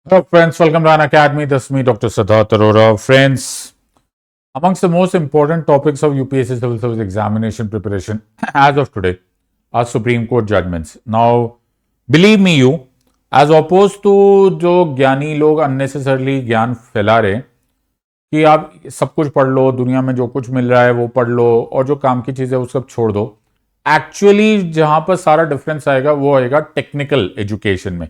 Hello friends, welcome to An Academy. This is me, Dr. Siddharth Arora. Friends, amongst the most important topics of UPSC Civil Service examination preparation as of today are Supreme Court judgments. Now, believe me you, as opposed to जो ज्ञानी लोग unnecessarily ज्ञान फैला रहे कि आप सब कुछ पढ़ लो, दुनिया में जो कुछ मिल रहा है वो पढ़ लो और जो काम की चीज़ है वो सब छोड़ दो. एक्चुअली जहां पर सारा डिफरेंस आएगा वो आएगा टेक्निकल एजुकेशन में.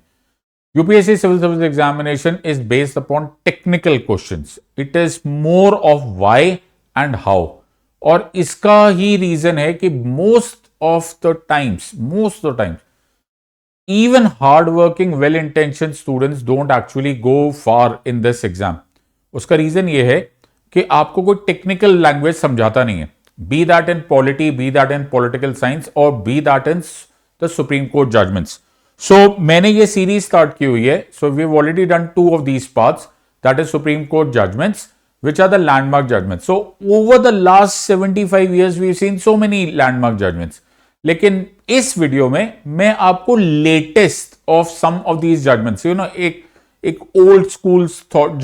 UPSC Civil Service examination is based upon technical questions. It is more of why and how. और इसका ही रीजन है कि most of the times, even hard-working, well-intentioned students don't actually go far in this exam. उसका reason ये है कि आपको कोई टेक्निकल लैंग्वेज समझाता नहीं है. Be that in polity, be that in political science, or be that in the Supreme Court judgments. So मैंने ये सीरीज स्टार्ट की हुई है. So we've already done 2 of these parts, that is Supreme Court judgments, which are the landmark judgments. So over the last 75 years we've seen so many landmark judgments. लेकिन इस video में मैं आपको latest of some of these judgements, एक old school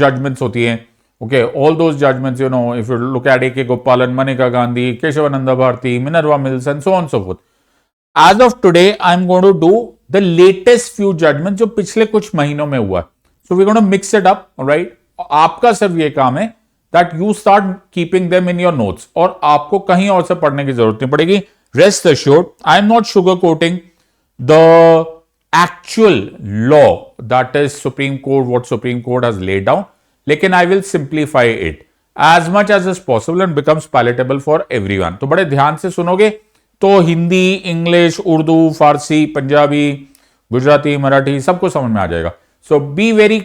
judgements होती हैं. Okay, all those judgments, if you look at A.K. Gopalan, Maneka Gandhi, Keshavananda Bharati, Minerva Mills, and so on and so forth. As of today, I'm going to do the latest few judgments जो पिछले कुछ महीनों में हुआ. So we're going to mix it up, right? आपका सिर्फ ये काम है that you start keeping them in your notes और आपको कहीं और से पढ़ने की जरूरत नहीं पड़ेगी. Rest assured, I'm not sugarcoating the actual law, that is Supreme Court, what Supreme Court has laid down. लेकिन I will simplify it as much as is possible and becomes palatable for everyone. तो बड़े ध्यान से सुनोगे तो Hindi, English, Urdu, Farsi, Punjabi, Gujarati, Marathi सबको समझ में आ जाएगा. So be very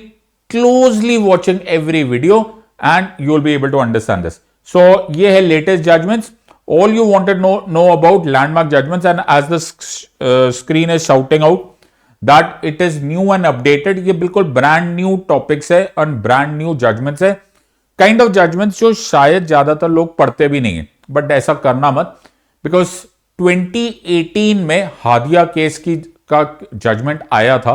closely watching every video and you will be able to understand this. So ये है latest judgments. All you wanted know about landmark judgments and as the screen is shouting out that it is new and updated. ये बिल्कुल brand new topics है और brand new judgments है. Kind of judgements जो शायद ज्यादातर लोग पढ़ते भी नहीं है, बट ऐसा करना मत, बिकॉज 2018 में हादिया केस का जजमेंट आया था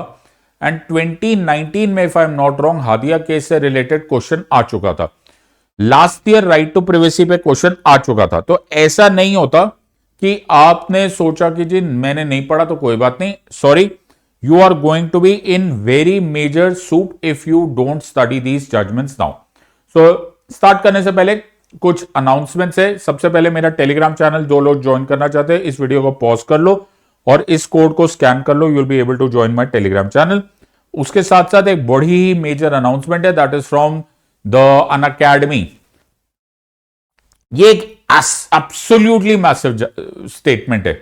एंड 2019 में, if I am not wrong, Hadiya case से रिलेटेड क्वेश्चन आ चुका था. Last year right to privacy पे क्वेश्चन आ चुका था. तो ऐसा नहीं होता कि आपने सोचा कि जी मैंने नहीं पढ़ा तो कोई बात नहीं. Sorry, you are going to be in very major soup if you don't study these judgements now. So start करने से पहले कुछ अनाउंसमेंट्स है. सबसे पहले मेरा टेलीग्राम चैनल, जो लोग ज्वाइन करना चाहते हैं इस वीडियो को पॉज कर लो और इस कोड को स्कैन कर लो. You will be able to join my Telegram channel. उसके साथ साथ एक बड़ी ही मेजर अनाउंसमेंट है, that is from the Unacademy. ये एक एब्सोल्युटली मैसिव स्टेटमेंट है.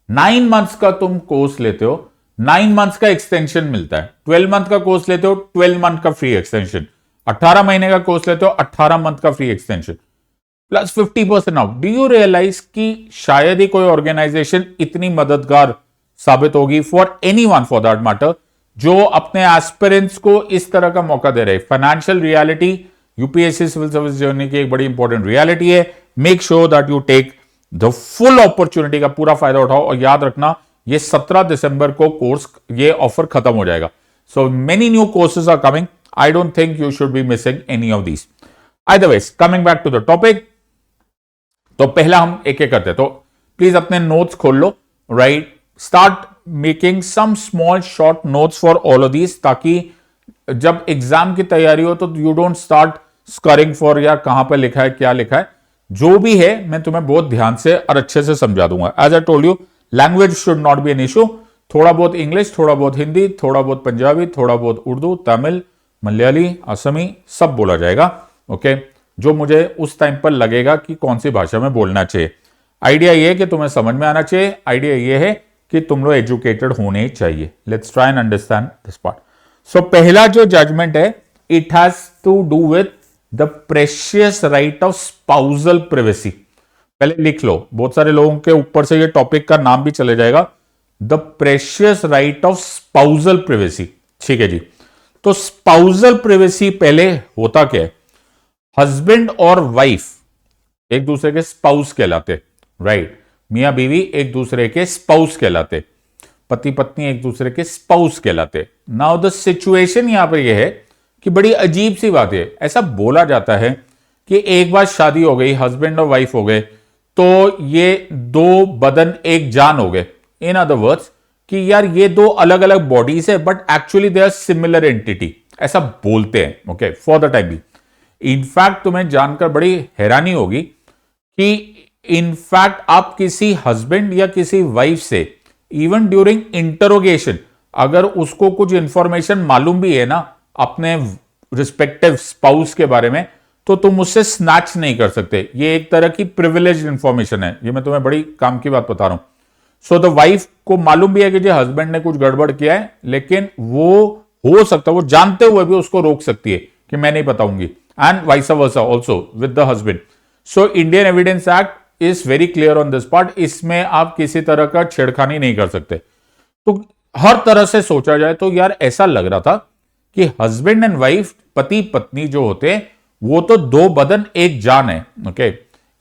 9 मंथ्स का तुम कोर्स लेते हो, 9 मंथ्स का एक्सटेंशन मिलता है. 12 मंथ का कोर्स लेते हो, 12 मंथ का फ्री एक्सटेंशन. 18 महीने का कोर्स लेते हो, 18 मंथ का free extension plus 50% off. Do you realise कि शायद ही कोई ऑर्गेनाइजेशन इतनी मददगार साबित होगी for anyone for that matter, जो अपने एस्पिरेंट्स को इस तरह का मौका दे रहे. Financial reality UPSC civil service journey की एक बड़ी इंपॉर्टेंट रियलिटी है. Make sure that you take the full opportunity का पूरा फायदा उठाओ. और याद रखना, ये 17 दिसंबर को कोर्स, ये ऑफर खत्म हो जाएगा. So many new courses are coming. I don't think you should be missing any of these. Either ways, coming back to the topic, तो पहला हम एक एक करते हैं. तो प्लीज अपने नोट्स खोल लो, right. Start making some small short notes for all of these, ताकि जब एग्जाम की तैयारी हो तो you don't start scurrying for यार कहां पर लिखा है, क्या लिखा है. जो भी है मैं तुम्हें बहुत ध्यान से और अच्छे से समझा दूंगा. As I told you, language should not be an issue. थोड़ा बहुत इंग्लिश, थोड़ा बहुत हिंदी, थोड़ा बहुत पंजाबी, थोड़ा बहुत उर्दू, तमिल, मलयाली, असमी सब बोला जाएगा. ओके, जो मुझे उस टाइम पर लगेगा कि कौन सी भाषा में बोलना चाहिए. आइडिया ये है कि तुम्हें समझ में आना चाहिए. आइडिया ये है कि तुम लोग एजुकेटेड होने चाहिए. Let's try and understand this part. So पहला जो जजमेंट है, it has to do with the precious right of spousal privacy. पहले लिख लो, बहुत सारे लोगों के ऊपर से ये टॉपिक का नाम भी चले जाएगा. The precious right of spousal privacy. ठीक है जी. तो स्पाउजल प्राइवेसी पहले होता क्या है? हस्बैंड और वाइफ एक दूसरे के स्पाउस कहलाते, राइट. मियां बीवी एक दूसरे के स्पाउस कहलाते. पति पत्नी एक दूसरे के स्पाउस कहलाते। नाउ द सिचुएशन यहां पर यह है कि बड़ी अजीब सी बात है, ऐसा बोला जाता है कि एक बार शादी हो गई, हस्बैंड और वाइफ हो गए, तो ये दो बदन एक जान हो गए। इन अदर वर्ड्स कि यार ये दो अलग अलग बॉडीज है but actually they are similar entity, ऐसा बोलते हैं। Okay, for the time be. In fact तुम्हें जानकर बड़ी हैरानी होगी कि इनफैक्ट आप किसी हस्बैंड या किसी वाइफ से इवन ड्यूरिंग इंटरोगेशन अगर उसको कुछ इंफॉर्मेशन मालूम भी है ना अपने रिस्पेक्टिव स्पाउस के बारे में, तो तुम उससे स्नैच नहीं कर सकते। ये एक तरह की प्रिविलेज इंफॉर्मेशन है, ये मैं तुम्हें बड़ी काम की बात बता रहा हूं। सो द वाइफ को मालूम भी है कि जो हस्बैंड ने कुछ गड़बड़ किया है, लेकिन वो हो सकता है वो जानते हुए भी उसको रोक सकती है कि मैं नहीं बताऊंगी, and vice versa also with the husband. So Indian evidence act is very clear on this part, इसमें आप किसी तरह का छेड़खानी नहीं कर सकते। तो हर तरह से सोचा जाए तो यार ऐसा लग रहा था कि हस्बैंड एंड वाइफ, पति पत्नी जो होते हैं, वो तो दो बदन एक जान है। ओके,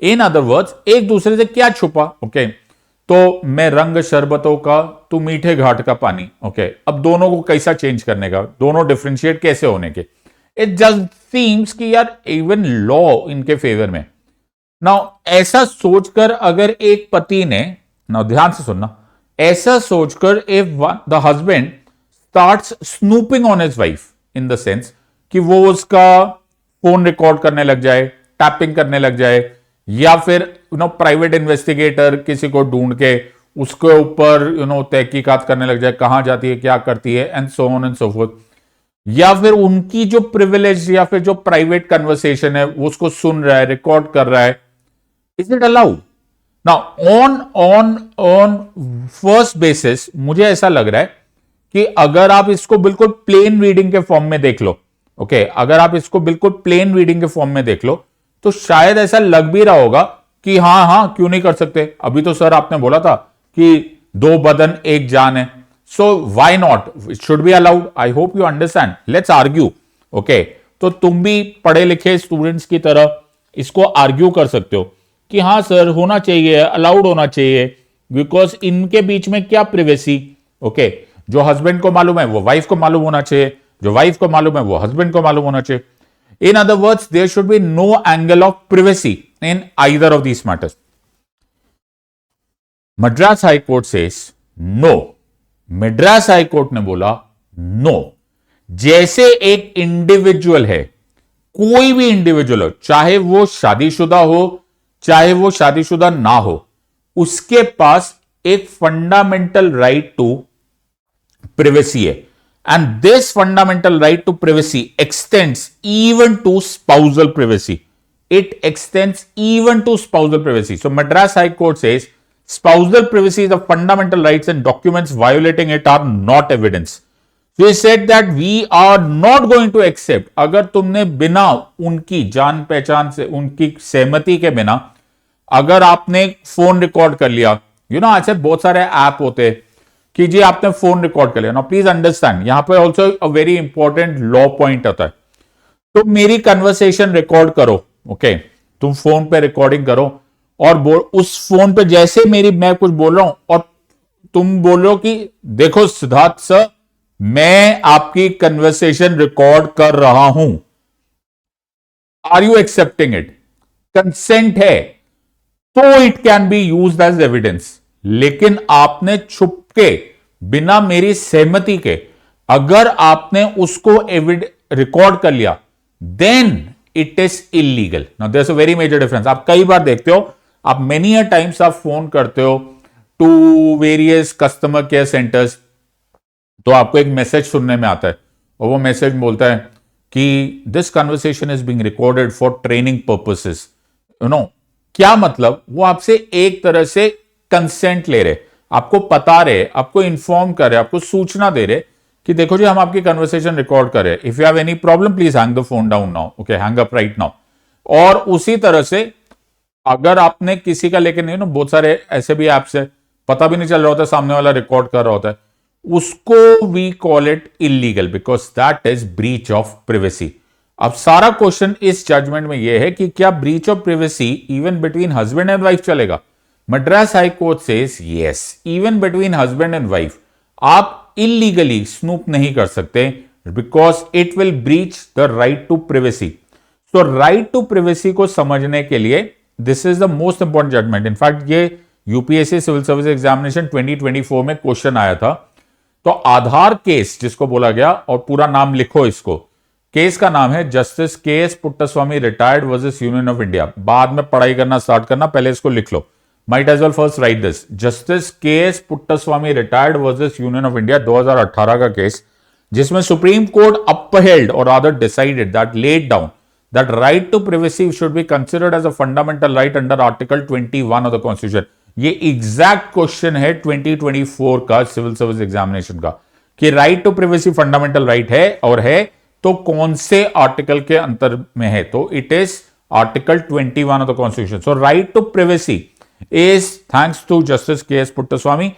इन अदर वर्ड्स एक दूसरे से क्या छुपा। ओके, तो मैं रंग शरबतों का, तू मीठे घाट का पानी। ओके, अब दोनों को कैसा चेंज करने का, दोनों डिफरेंशिएट कैसे होने के। इट जस्ट सीम्स कि यार इवन लॉ इनके फेवर में। नाउ ऐसा सोचकर अगर एक पति ने, नाउ ध्यान से सुनना, ऐसा सोचकर if the husband starts snooping on his wife in the sense कि वो उसका फोन रिकॉर्ड करने लग जाए, टैपिंग करने लग जाए, या फिर प्राइवेट इन्वेस्टिगेटर किसी को ढूंढ के उसके ऊपर तहकीकात करने लग जाए, कहां जाती है, क्या करती है, and so on and so fourth, या फिर उनकी जो प्रिविलेज या फिर जो प्राइवेट कन्वर्सेशन है वो उसको सुन रहा है, रिकॉर्ड कर रहा है, is it allowed? Now on first basis मुझे ऐसा लग रहा है कि अगर आप इसको बिल्कुल प्लेन रीडिंग के फॉर्म में देख लो, ओके, अगर आप इसको बिल्कुल प्लेन रीडिंग के फॉर्म में देख लो, तो शायद ऐसा लग भी रहा होगा कि हां क्यों नहीं कर सकते। अभी तो सर आपने बोला था कि दो बदन एक जान है, so why not, it should be allowed. I hope you understand, let's argue. Okay, तो तुम भी पढ़े लिखे स्टूडेंट्स की तरह इसको आर्ग्यू कर सकते हो कि हां सर होना चाहिए, अलाउड होना चाहिए, बिकॉज इनके बीच में क्या प्रिवेसी। ओके, जो हस्बैंड को मालूम है वो वाइफ को मालूम होना चाहिए, जो वाइफ को मालूम है वो हस्बैंड को मालूम होना चाहिए। In other words, there should be no angle of privacy in either of these matters. Madras High Court says no. Madras High Court ने बोला no. जैसे एक इंडिविजुअल है, कोई भी इंडिविजुअल हो, चाहे वो शादीशुदा हो चाहे वो शादीशुदा ना हो, उसके पास एक फंडामेंटल राइट टू प्रिवेसी है। And this fundamental right to privacy extends even to spousal privacy. It extends even to spousal privacy. So Madras High Court says spousal privacy is a fundamental rights and documents violating it are not evidence. So he said that we are not going to accept, अगर तुमने बिना उनकी जान पहचान से, उनकी सहमति के बिना अगर आपने फोन रिकॉर्ड कर लिया, ऐसे बहुत सारे ऐप होते हैं कि जी आपने फोन रिकॉर्ड कर लिया। नाउ प्लीज अंडरस्टैंड, यहां पर also a very important law point आता है। तो मेरी कन्वर्सेशन रिकॉर्ड करो, ओके, तुम फोन पे रिकॉर्डिंग करो और उस फोन पे जैसे मैं कुछ बोल रहा हूं और तुम बोल रहे हो कि देखो सिद्धार्थ सर मैं आपकी कन्वर्सेशन रिकॉर्ड कर रहा हूं, are you accepting it? Consent है तो it can be used as evidence. लेकिन आपने छुप के बिना मेरी सहमति के अगर आपने उसको रिकॉर्ड कर लिया, then it is illegal. Now there is a very major difference. आप कई बार देखते हो, आप मेनी अ टाइम्स आप फोन करते हो to various customer care centres, तो आपको एक मैसेज सुनने में आता है और वो मैसेज बोलता है कि this conversation is being recorded for training purposes. क्या मतलब? वो आपसे एक तरह से कंसेंट ले रहे, आपको बता रहे, आपको इंफॉर्म कर रहे, आपको सूचना दे रहे कि देखो जी हम आपकी कन्वर्सेशन रिकॉर्ड कर रहे हैं, if you have any problem please hang the phone down now, okay, hang up right now. और उसी तरह से अगर आपने किसी का, लेकिन बहुत सारे ऐसे भी ऐप्स है, पता भी नहीं चल रहा होता सामने वाला रिकॉर्ड कर रहा होता है, उसको we call it illegal because that is breach of privacy. अब सारा क्वेश्चन इस जजमेंट में यह है कि क्या breach of privacy even between husband and wife चलेगा? Madras High Court says yes, even between husband and wife, आप इलीगली स्नूप नहीं कर सकते, because it will breach the right to privacy. तो राइट टू प्रिवेसी को समझने के लिए this is the most important judgement. In fact ये यूपीएससी सिविल सर्विस एग्जामिनेशन 2024 में क्वेश्चन आया था। तो आधार केस जिसको बोला गया, और पूरा नाम लिखो इसको, केस का नाम है Justice K S Puttaswamy retired versus union of India. बाद में पढ़ाई करना स्टार्ट करना, पहले इसको लिख लो। Might as well first write this, Justice K S Puttaswamy retired versus union of India 2018 का केस, जिसमें सुप्रीम कोर्ट अपहेल्ड और rather decided that laid down that right to privacy should be considered as a fundamental right under article 21 of the constitution। ये exact question है 2024 का civil service examination का, कि right to privacy fundamental right है, और है तो कौन से आर्टिकल के अंतर में है, तो it is article 21 of the constitution. So right to privacy is thanks to Justice K S Puttaswamy.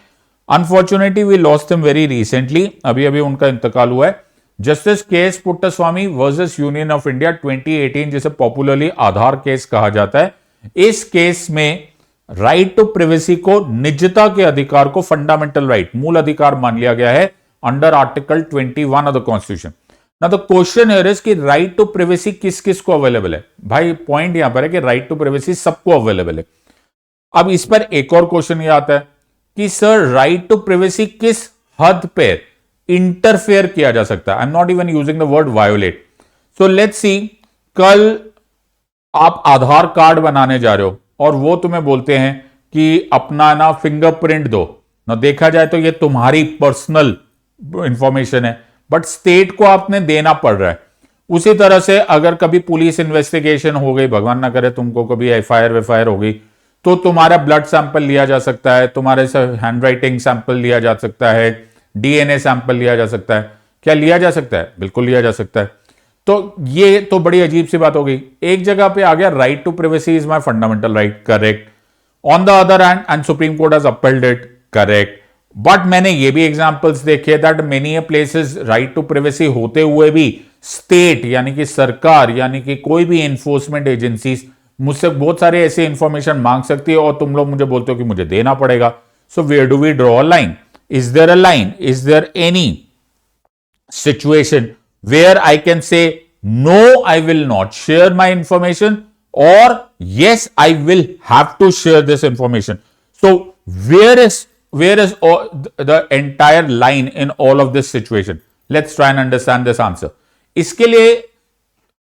Unfortunately we lost him very recently, अभी अभी उनका इंतकाल हुआ है। Justice K S Puttaswamy versus union of India 2018, जिसे पॉपुलरली आधार केस कहा जाता है। इस केस में राइट टू प्रिवेसी को, निजता के अधिकार को फंडामेंटल राइट, मूल अधिकार मान लिया गया है under article 21 of the constitution. ना तो क्वेश्चन हियर इज कि राइट टू प्रिवेसी किस किस को अवेलेबल है। भाई पॉइंट यहां पर है कि राइट टू प्रिवेसी सबको अवेलेबल है। अब इस पर एक और क्वेश्चन ये आता है कि सर राइट टू प्रिवेसी किस हद पे इंटरफेयर किया जा सकता है। आई am not even using the word violet. So let's see, कल आप आधार कार्ड बनाने जा रहे हो और वो तुम्हें बोलते हैं कि अपना ना फिंगरप्रिंट दो ना। देखा जाए तो ये तुम्हारी पर्सनल इंफॉर्मेशन है, बट स्टेट को आपने देना पड़ रहा है। उसी तरह से अगर कभी पुलिस इन्वेस्टिगेशन हो गई, भगवान ना करे तुमको कभी एफआईआर हो गई, तो तुम्हारा ब्लड सैंपल लिया जा सकता है, तुम्हारे से हैंडराइटिंग सैंपल लिया जा सकता है, डीएनए सैंपल लिया जा सकता है। क्या लिया जा सकता है? बिल्कुल लिया जा सकता है। तो ये तो बड़ी अजीब सी बात हो गई। एक जगह पे आ गया right to privacy is my fundamental right, correct. On the other hand and supreme court has upheld it, correct. But मैंने ये भी एग्जांपल्स देखे that many places right to privacy होते हुए भी स्टेट यानी कि सरकार यानी कि कोई भी एनफोर्समेंट एजेंसीज मुझसे बहुत सारे ऐसे इंफॉर्मेशन मांग सकती है और तुम लोग मुझे बोलते हो कि मुझे देना पड़ेगा। So where do we draw a line? Is there a line? Is there any situation where I can say, no, I will not share my information, or yes, I will have to share this information? So where is the entire line in all of this situation? Let's try and understand this answer. इसके लिए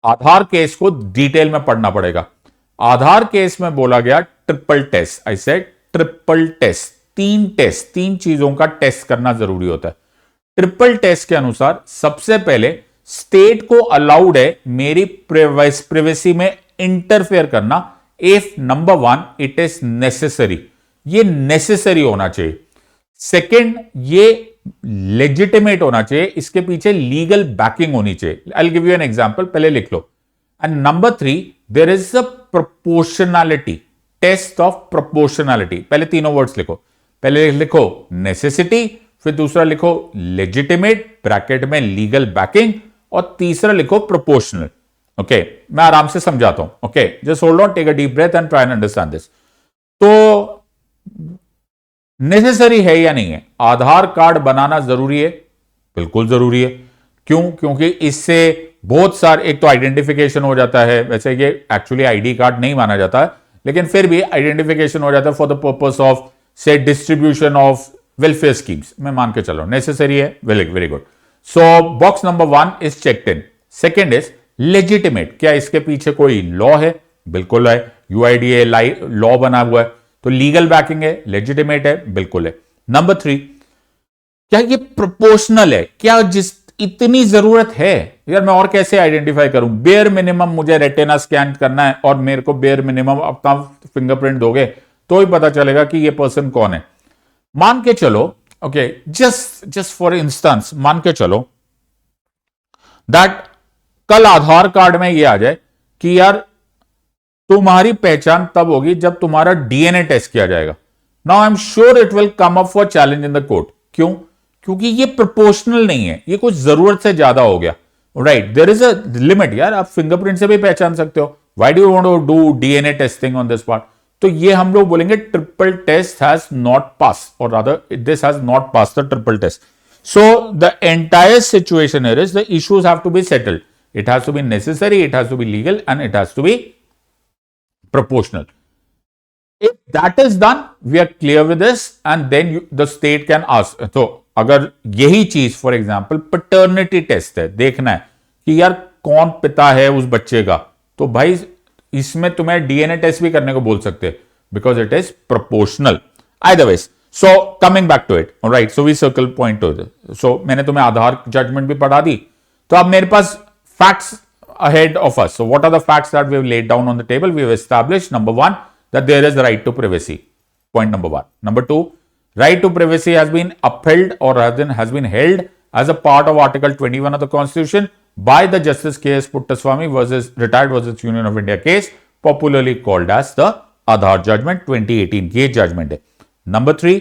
आधार case को detail में पढ़ना पड़ेगा। आधार case में बोला गया triple test. I said triple test, तीन चीजों का टेस्ट करना जरूरी होता है। ट्रिपल टेस्ट के अनुसार सबसे पहले स्टेट को अलाउड है मेरी प्रिवेसी में इंटरफेयर करना if number 1 it is necessary. ये नेसेसरी होना चाहिए। सेकंड, ये लेजिटिमेट होना चाहिए, इसके पीछे लीगल बैकिंग होनी चाहिए। I will give you an example, पहले लिख लो। And number 3, there is a proportionality, test of proportionality. पहले तीनों वर्ड्स लिखो। पहले लिखो नेसेसिटी, फिर दूसरा लिखो लेजिटिमेट ब्रैकेट में लीगल बैकिंग, और तीसरा लिखो प्रोपोर्शनल। ओके, मैं आराम से समझाता हूं। Okay, just hold on, take a deep breath and try and understand this. तो नेसेसरी है या नहीं है? आधार कार्ड बनाना जरूरी है, बिल्कुल जरूरी है। क्यों? क्योंकि इससे बहुत सारे, एक तो आइडेंटिफिकेशन हो जाता है। वैसे ये एक्चुअली आईडी कार्ड नहीं माना जाता है, लेकिन फिर भी आइडेंटिफिकेशन हो जाता है फॉर द पर्पस ऑफ से डिस्ट्रीब्यूशन ऑफ वेलफेयर स्कीम्स। मैं मान के चलो नेसेसरी है, very good. So box number 1 is checked in. Second is legitimate, क्या इसके पीछे कोई लॉ है? बिल्कुल है, यूआईडीए लॉ बना हुआ है, तो लीगल बैकिंग है, लेजिटिमेट है, बिल्कुल है। नंबर 3, क्या ये प्रोपोर्शनल है? क्या जिस इतनी जरूरत है यार, मैं और कैसे आइडेंटिफाई करूं? बेयर मिनिमम मुझे रेटिना स्कैन करना है और मेरे को बेयर मिनिमम अपना फिंगरप्रिंट दोगे तो ही पता चलेगा कि ये पर्सन कौन है। मान के चलो, ओके, जस्ट फॉर इंस्टेंस मान के चलो दैट कल आधार कार्ड में ये आ जाए कि यार तुम्हारी पहचान तब होगी जब तुम्हारा डीएनए टेस्ट किया जाएगा। Now I am sure it will come up for challenge in the court. क्यों? क्योंकि ये प्रोपोर्शनल नहीं है, ये कुछ जरूरत से ज्यादा हो गया। Right, there is a limit यार, आप फिंगरप्रिंट से भी पहचान सकते हो। Why do you want to do DNA testing on this part? तो ये हम लोग बोलेंगे triple test has not pass, और rather this has not pass the triple test. So the entire situation here is the issues have to be settled. It has to be necessary, it has to be legal, and it has to be proportional. If that is done, we are clear with this, and then the state can ask. तो अगर यही चीज for example paternity test है, देखना है कि यार कौन पिता है उस बच्चे का, तो भाई इसमें तुम्हें डीएनए टेस्ट भी करने को बोल सकते हैं, because it is proportional. Either ways. So coming back to it, all right. So we circle point to it. So मैंने तुम्हें आधार जजमेंट भी पढ़ा दी, तो अब मेरे पास facts ahead of us. So what are the facts that we have laid down on the table? We have established, number one, that there is the right to privacy. Point number one. Number two, right to privacy has been upheld or has been held as a part of Article 21 of the Constitution by the Justice K.S. Puttaswamy versus Retired versus Union of India case, popularly called as the Aadhaar Judgment 2018. ये judgment है. Number three,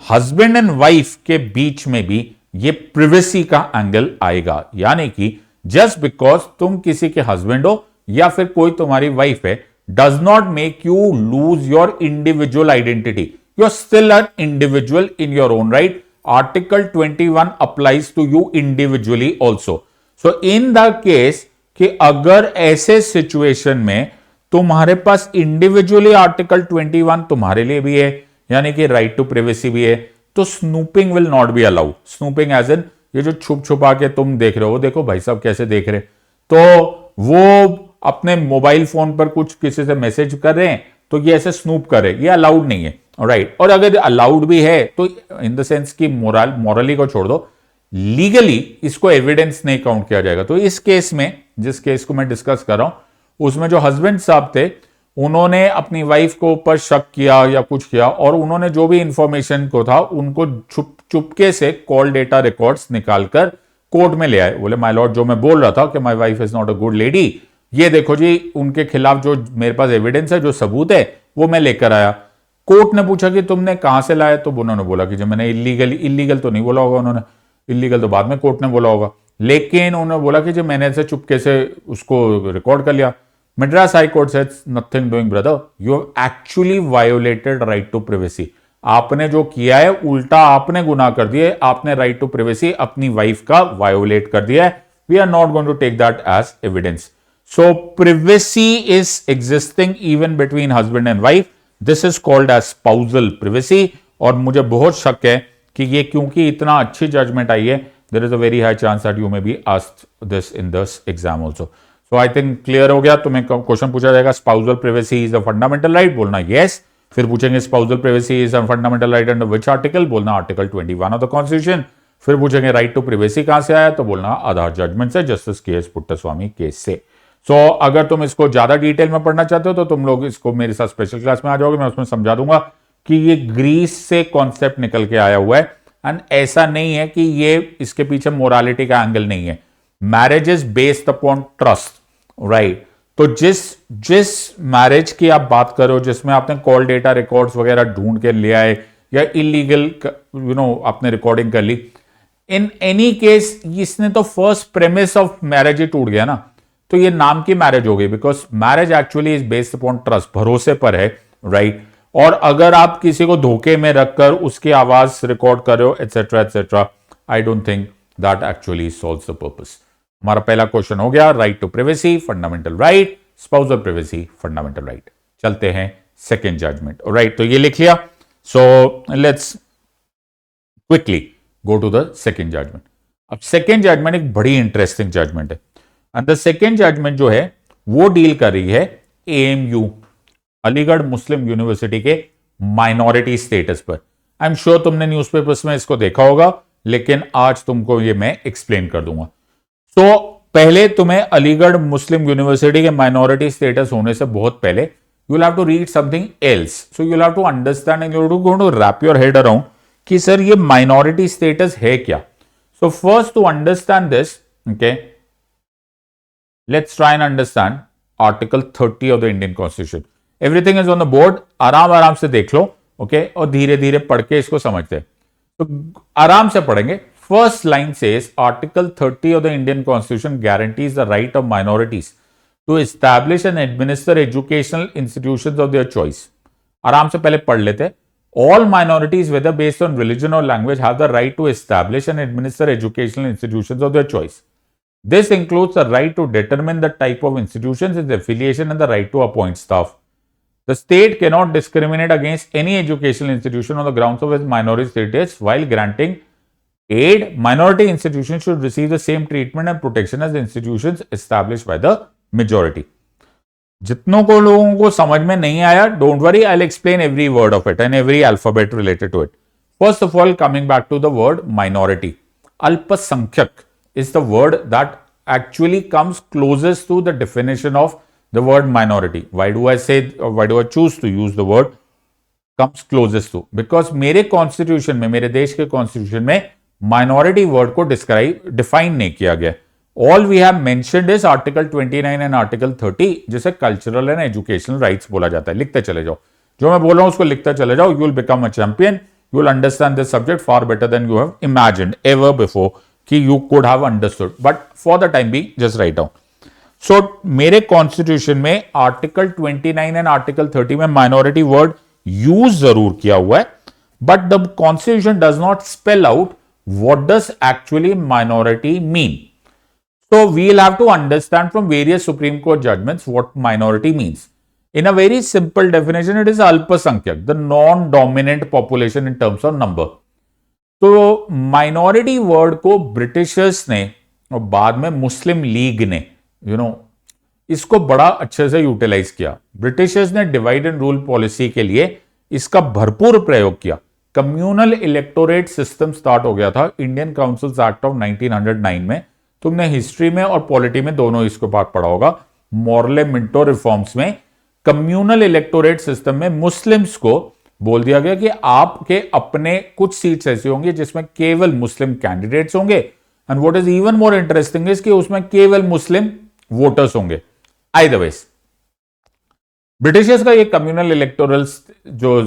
husband and wife के बीच में भी ये privacy का angle आएगा, यानी कि जस्ट बिकॉज तुम किसी के हस्बैंड हो या फिर कोई तुम्हारी वाइफ है, does not make you lose your individual identity. You are still an individual in your own right. Article 21 applies to you individually also. So in the case कि अगर ऐसे सिचुएशन में तुम्हारे पास इंडिविजुअली आर्टिकल 21 तुम्हारे लिए भी है, यानी कि राइट टू प्राइवेसी भी है, तो snooping will not be allowed. Snooping as an ये जो छुप छुपा के तुम देख रहे हो, देखो भाई साहब कैसे देख रहे, तो वो अपने मोबाइल फोन पर कुछ किसी से मैसेज कर रहे हैं, तो ये ऐसे स्नूप करे, ये अलाउड नहीं है. राइट. और अगर अलाउड भी है तो इन द सेंस कि मॉरली को छोड़ दो, लीगली इसको एविडेंस नहीं काउंट किया जाएगा. तो इस केस में, जिस केस को मैं डिस्कस कर रहा हूं, उसमें जो हस्बैंड साहब थे, उन्होंने अपनी वाइफ को ऊपर शक किया या कुछ किया, और उन्होंने जो भी इंफॉर्मेशन को था उनको चुपके से कॉल डेटा रिकॉर्ड्स निकालकर कोर्ट में ले आए. बोले माय लॉर्ड, जो मैं बोल रहा था कि my wife is not a good lady, ये देखो जी उनके खिलाफ जो मेरे पास एविडेंस है, जो सबूत है, वो मैं लेकर आया. कोर्ट ने पूछा कि तुमने कहां से लाया, तो उन्होंने बोला कि जब मैंने इलीगल तो नहीं बोला होगा, उन्होंने इलीगल तो बाद में कोर्ट ने बोला होगा, लेकिन उन्होंने बोला कि जब मैंने ऐसे चुपके से उसको रिकॉर्ड कर लिया. Madras High Court says nothing doing, brother. You have actually violated right to privacy. आपने जो किया है उल्टा आपने गुनाह कर दिया है, आपने right to privacy अपनी वाइफ का वायोलेट कर दिया है. We are not going to take that as evidence. So privacy is existing even between husband and wife. This is called as spousal privacy. और मुझे बहुत शक है कि ये क्योंकि इतना अच्छी जजमेंट आई है, there is a very high chance that you may be asked this in this exam also. तो आई थिंक क्लियर हो गया. तुम्हें क्वेश्चन पूछा जाएगा spousal privacy is a fundamental right, बोलना यस. फिर पूछेंगे spousal privacy is a fundamental right under which article, बोलना आर्टिकल 21 ऑफ द कॉन्स्टिट्यूशन. फिर पूछेंगे राइट टू प्राइवेसी कहां से आया, तो बोलना आधार जजमेंट से, justice K S Puttaswamy case से. सो अगर तुम इसको ज्यादा डिटेल में पढ़ना चाहते हो तो तुम लोग इसको मेरे साथ स्पेशल क्लास में आ जाओगे, मैं उसमें समझा दूंगा कि ये ग्रीस से कॉन्सेप्ट निकल के आया हुआ है. एंड ऐसा नहीं है कि ये इसके पीछे मोरालिटी का एंगल नहीं है. Marriage is based upon trust, right. तो जिस मैरिज की आप बात करो, जिसमें आपने कॉल डेटा रिकॉर्ड्स वगैरह ढूंढ के ले आए या इलीगल आपने रिकॉर्डिंग कर ली, इन एनी केस इसने तो फर्स्ट प्रेमिस ऑफ मैरिज ही टूट गया ना. तो ये नाम की मैरिज हो गई, because marriage actually is based upon trust, भरोसे पर है, राइट. और अगर आप किसी को धोखे में रखकर उसकी आवाज रिकॉर्ड कर रहे हो et cetera et cetera, I don't think that actually solves the purpose. हमारा पहला क्वेश्चन हो गया right to privacy fundamental right, spousal privacy fundamental right. चलते हैं सेकेंड जजमेंट. राइट, तो ये लिख लिया. So let's quickly go to the second judgement. अब सेकेंड जजमेंट एक बड़ी इंटरेस्टिंग जजमेंट है. एंड द सेकेंड जजमेंट जो है वो डील कर रही है AMU, अलीगढ़ मुस्लिम यूनिवर्सिटी के माइनॉरिटी स्टेटस पर. आई एम श्योर तुमने न्यूज़पेपर्स में इसको देखा होगा, लेकिन आज तुमको ये मैं एक्सप्लेन कर दूंगा. तो पहले तुम्हें अलीगढ़ मुस्लिम यूनिवर्सिटी के माइनॉरिटी स्टेटस होने से बहुत पहले you will have to read something else. So you will have to understand and you have to go to wrap your head around कि सर ये माइनॉरिटी स्टेटस है क्या. So first to understand this, okay, let's try and understand article 30 of the Indian constitution. Everything is on the board, आराम आराम से देख लो, okay, और धीरे धीरे पढ़ के इसको समझते हैं. तो आराम से पढ़ेंगे. First line says Article 30 of the Indian Constitution guarantees the right of minorities to establish and administer educational institutions of their choice. आराम से पहले पढ़ लेते। All minorities, whether based on religion or language, have the right to establish and administer educational institutions of their choice. This includes the right to determine the type of institutions, its affiliation, and the right to appoint staff. The state cannot discriminate against any educational institution on the grounds of its minority status. While granting aid, minority institutions should receive the same treatment and protection as institutions established by the majority. जितनों को लोगों को समझ में नहीं आया, don't worry, I will explain every word of it and every alphabet related to it. First of all, coming back to the word minority. अल्पसंख्यक is the word that actually comes closest to the definition of the word minority. Why do I say, or why do I choose to use the word comes closest to? Because मेरे constitution में, मेरे देश के constitution में minority word को define नहीं किया गया. All we have mentioned is article 29 and article 30, जिसे कल्चरल एंड एजुकेशनल राइट्स बोला जाता है. लिखते चले जाओ, जो मैं बोल रहा हूं उसको लिखते चले जाओ. You will become a champion. You will understand this subject far better than you have imagined ever before कि you could have understood. But for the time be just write down. So मेरे constitution में article 29 and article 30 में minority word use जरूर किया हुआ है, but the constitution does not spell out what does actually minority mean. So we'll have to understand from various Supreme Court judgments what minority means. In a very simple definition, it is Alpasankyak, the non-dominant population in terms of number. तो minority word को Britishers ने और बाद में मुस्लिम league ने इसको बड़ा अच्छे से यूटिलाइज किया. ब्रिटिशर्स ने डिवाइड एंड रूल पॉलिसी के लिए इसका भरपूर प्रयोग किया. कम्युनल इलेक्टोरेट सिस्टम स्टार्ट हो गया था इंडियन काउंसिल्स एक्ट ऑफ 1909 में. तुमने हिस्ट्री में और पॉलिटी में दोनों इसको पाठ पढ़ा होगा. मॉर्ले मिंटो रिफॉर्म्स में कम्युनल इलेक्टोरेट सिस्टम में मुस्लिम्स को बोल दिया गया कि आपके अपने कुछ सीट्स ऐसी होंगी जिसमें केवल मुस्लिम कैंडिडेट्स होंगे, and what is even more interesting is कि उसमें केवल मुस्लिम वोटर्स होंगे. अदरवाइज ब्रिटिशर्स का ये कम्युनल जो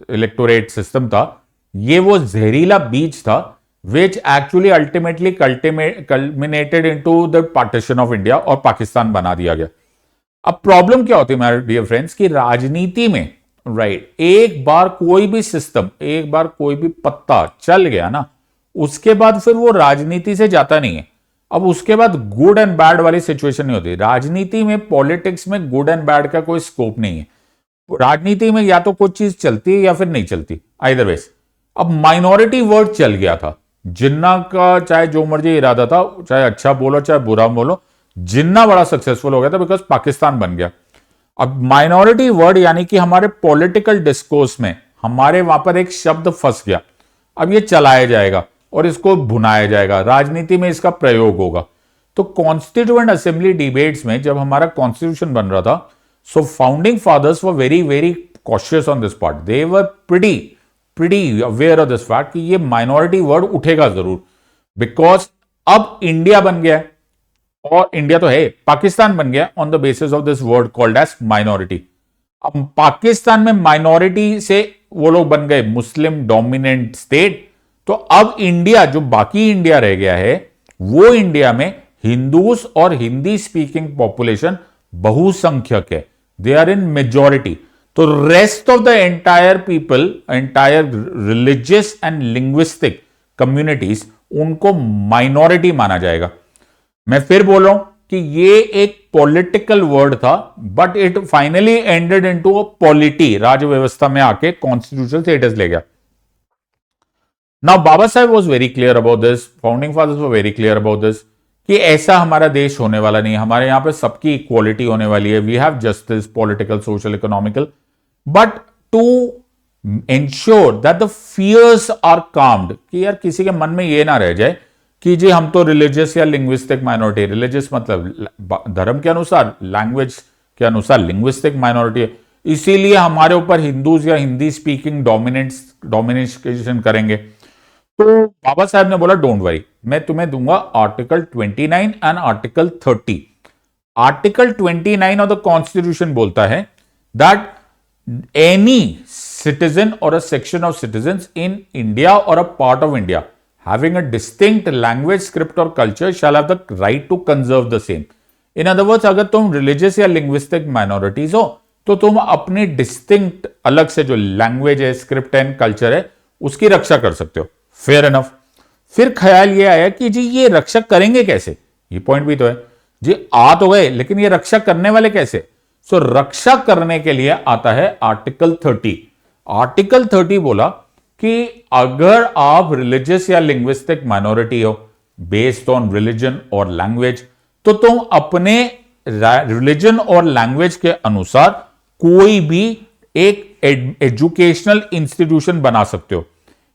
इलेक्टोरेट सिस्टम था, ये वो जहरीला बीज था which actually ultimately culminated into the partition of India और पाकिस्तान बना दिया गया. अब प्रॉब्लम क्या होती है मेरे डियर फ्रेंड्स कि राजनीति में एक बार कोई भी सिस्टम, एक बार कोई भी पत्ता चल गया ना, उसके बाद फिर वो राजनीति से जाता नहीं है. अब उसके बाद गुड एंड बैड वाली सिचुएशन नहीं होती. राजनीति में, पॉलिटिक्स में गुड एंड बैड का कोई स्कोप नहीं है. राजनीति में या तो कोई चीज चलती है या फिर नहीं चलती, अदरवाइज. अब माइनॉरिटी वर्ड चल गया था. जिन्ना का चाहे जो मर्जी इरादा था, चाहे अच्छा बोलो चाहे बुरा बोलो, जिन्ना बड़ा सक्सेसफुल हो गया था बिकॉज पाकिस्तान बन गया. अब माइनॉरिटी वर्ड यानी कि हमारे पॉलिटिकल डिस्कोर्स में हमारे वहां पर एक शब्द फंस गया. अब ये चलाया जाएगा और इसको भुनाया जाएगा, राजनीति में इसका प्रयोग होगा. तो कॉन्स्टिट्यूएंट असेंबली डिबेट्स में जब हमारा कॉन्स्टिट्यूशन बन रहा था, so founding fathers were very very cautious on this part. They were pretty aware of this fact कि ये माइनॉरिटी वर्ड उठेगा जरूर, बिकॉज अब इंडिया बन गया है, और इंडिया तो है, पाकिस्तान बन गया on the basis of this word called as minority. अब पाकिस्तान में माइनॉरिटी से वो लोग बन गए मुस्लिम डोमिनेंट स्टेट. तो अब इंडिया, जो बाकी इंडिया रह गया है, वो इंडिया में हिंदूज और हिंदी स्पीकिंग पॉपुलेशन बहुसंख्यक है. They are in majority. तो rest of the entire people, entire religious and linguistic communities, उनको माइनॉरिटी माना जाएगा. मैं फिर बोल रहा हूं कि ये एक पॉलिटिकल वर्ड था, but it finally ended into a polity. राज व्यवस्था में आके कॉन्स्टिट्यूशनल स्टेटस ले गया. Now Baba Saheb was very clear about this, founding fathers were very clear about this कि ऐसा हमारा देश होने वाला नहीं है. हमारे यहां पे सबकी इक्वालिटी होने वाली है. We have justice, political, social, economical, but to ensure that the fears are calmed, कि यार किसी के मन में ये ना रह जाए कि जी हम तो रिलीजियस या लिंग्विस्टिक माइनॉरिटी. रिलीजियस मतलब धर्म के अनुसार, लैंग्वेज के अनुसार लिंग्विस्टिक माइनॉरिटी है, इसीलिए हमारे ऊपर हिंदूज या हिंदी स्पीकिंग डोमिनेशन करेंगे. तो बाबा साहब ने बोला डोंट वरी, मैं तुम्हें दूंगा article 29 and article 30. Article 29 of the constitution बोलता है that any citizen or a section of citizens in India or a part of India having a distinct language, script or culture shall have the right to conserve the same. In other words, अगर तुम religious या linguistic minorities हो तो तुम अपनी distinct अलग से जो लैंग्वेज है, स्क्रिप्ट एंड कल्चर है, उसकी रक्षा कर सकते हो। Fair enough. फिर ख्याल ये आया कि जी ये रक्षा करेंगे कैसे, ये पॉइंट भी तो है जी, आ तो गए लेकिन ये रक्षा करने वाले कैसे। सो रक्षा करने के लिए आता है आर्टिकल 30। आर्टिकल 30 बोला कि अगर आप रिलीजियस या लिंग्विस्टिक माइनॉरिटी हो बेस्ड ऑन रिलीजन और लैंग्वेज, तो तुम अपने रिलीजन और लैंग्वेज के अनुसार कोई भी एक एजुकेशनल इंस्टीट्यूशन बना सकते हो।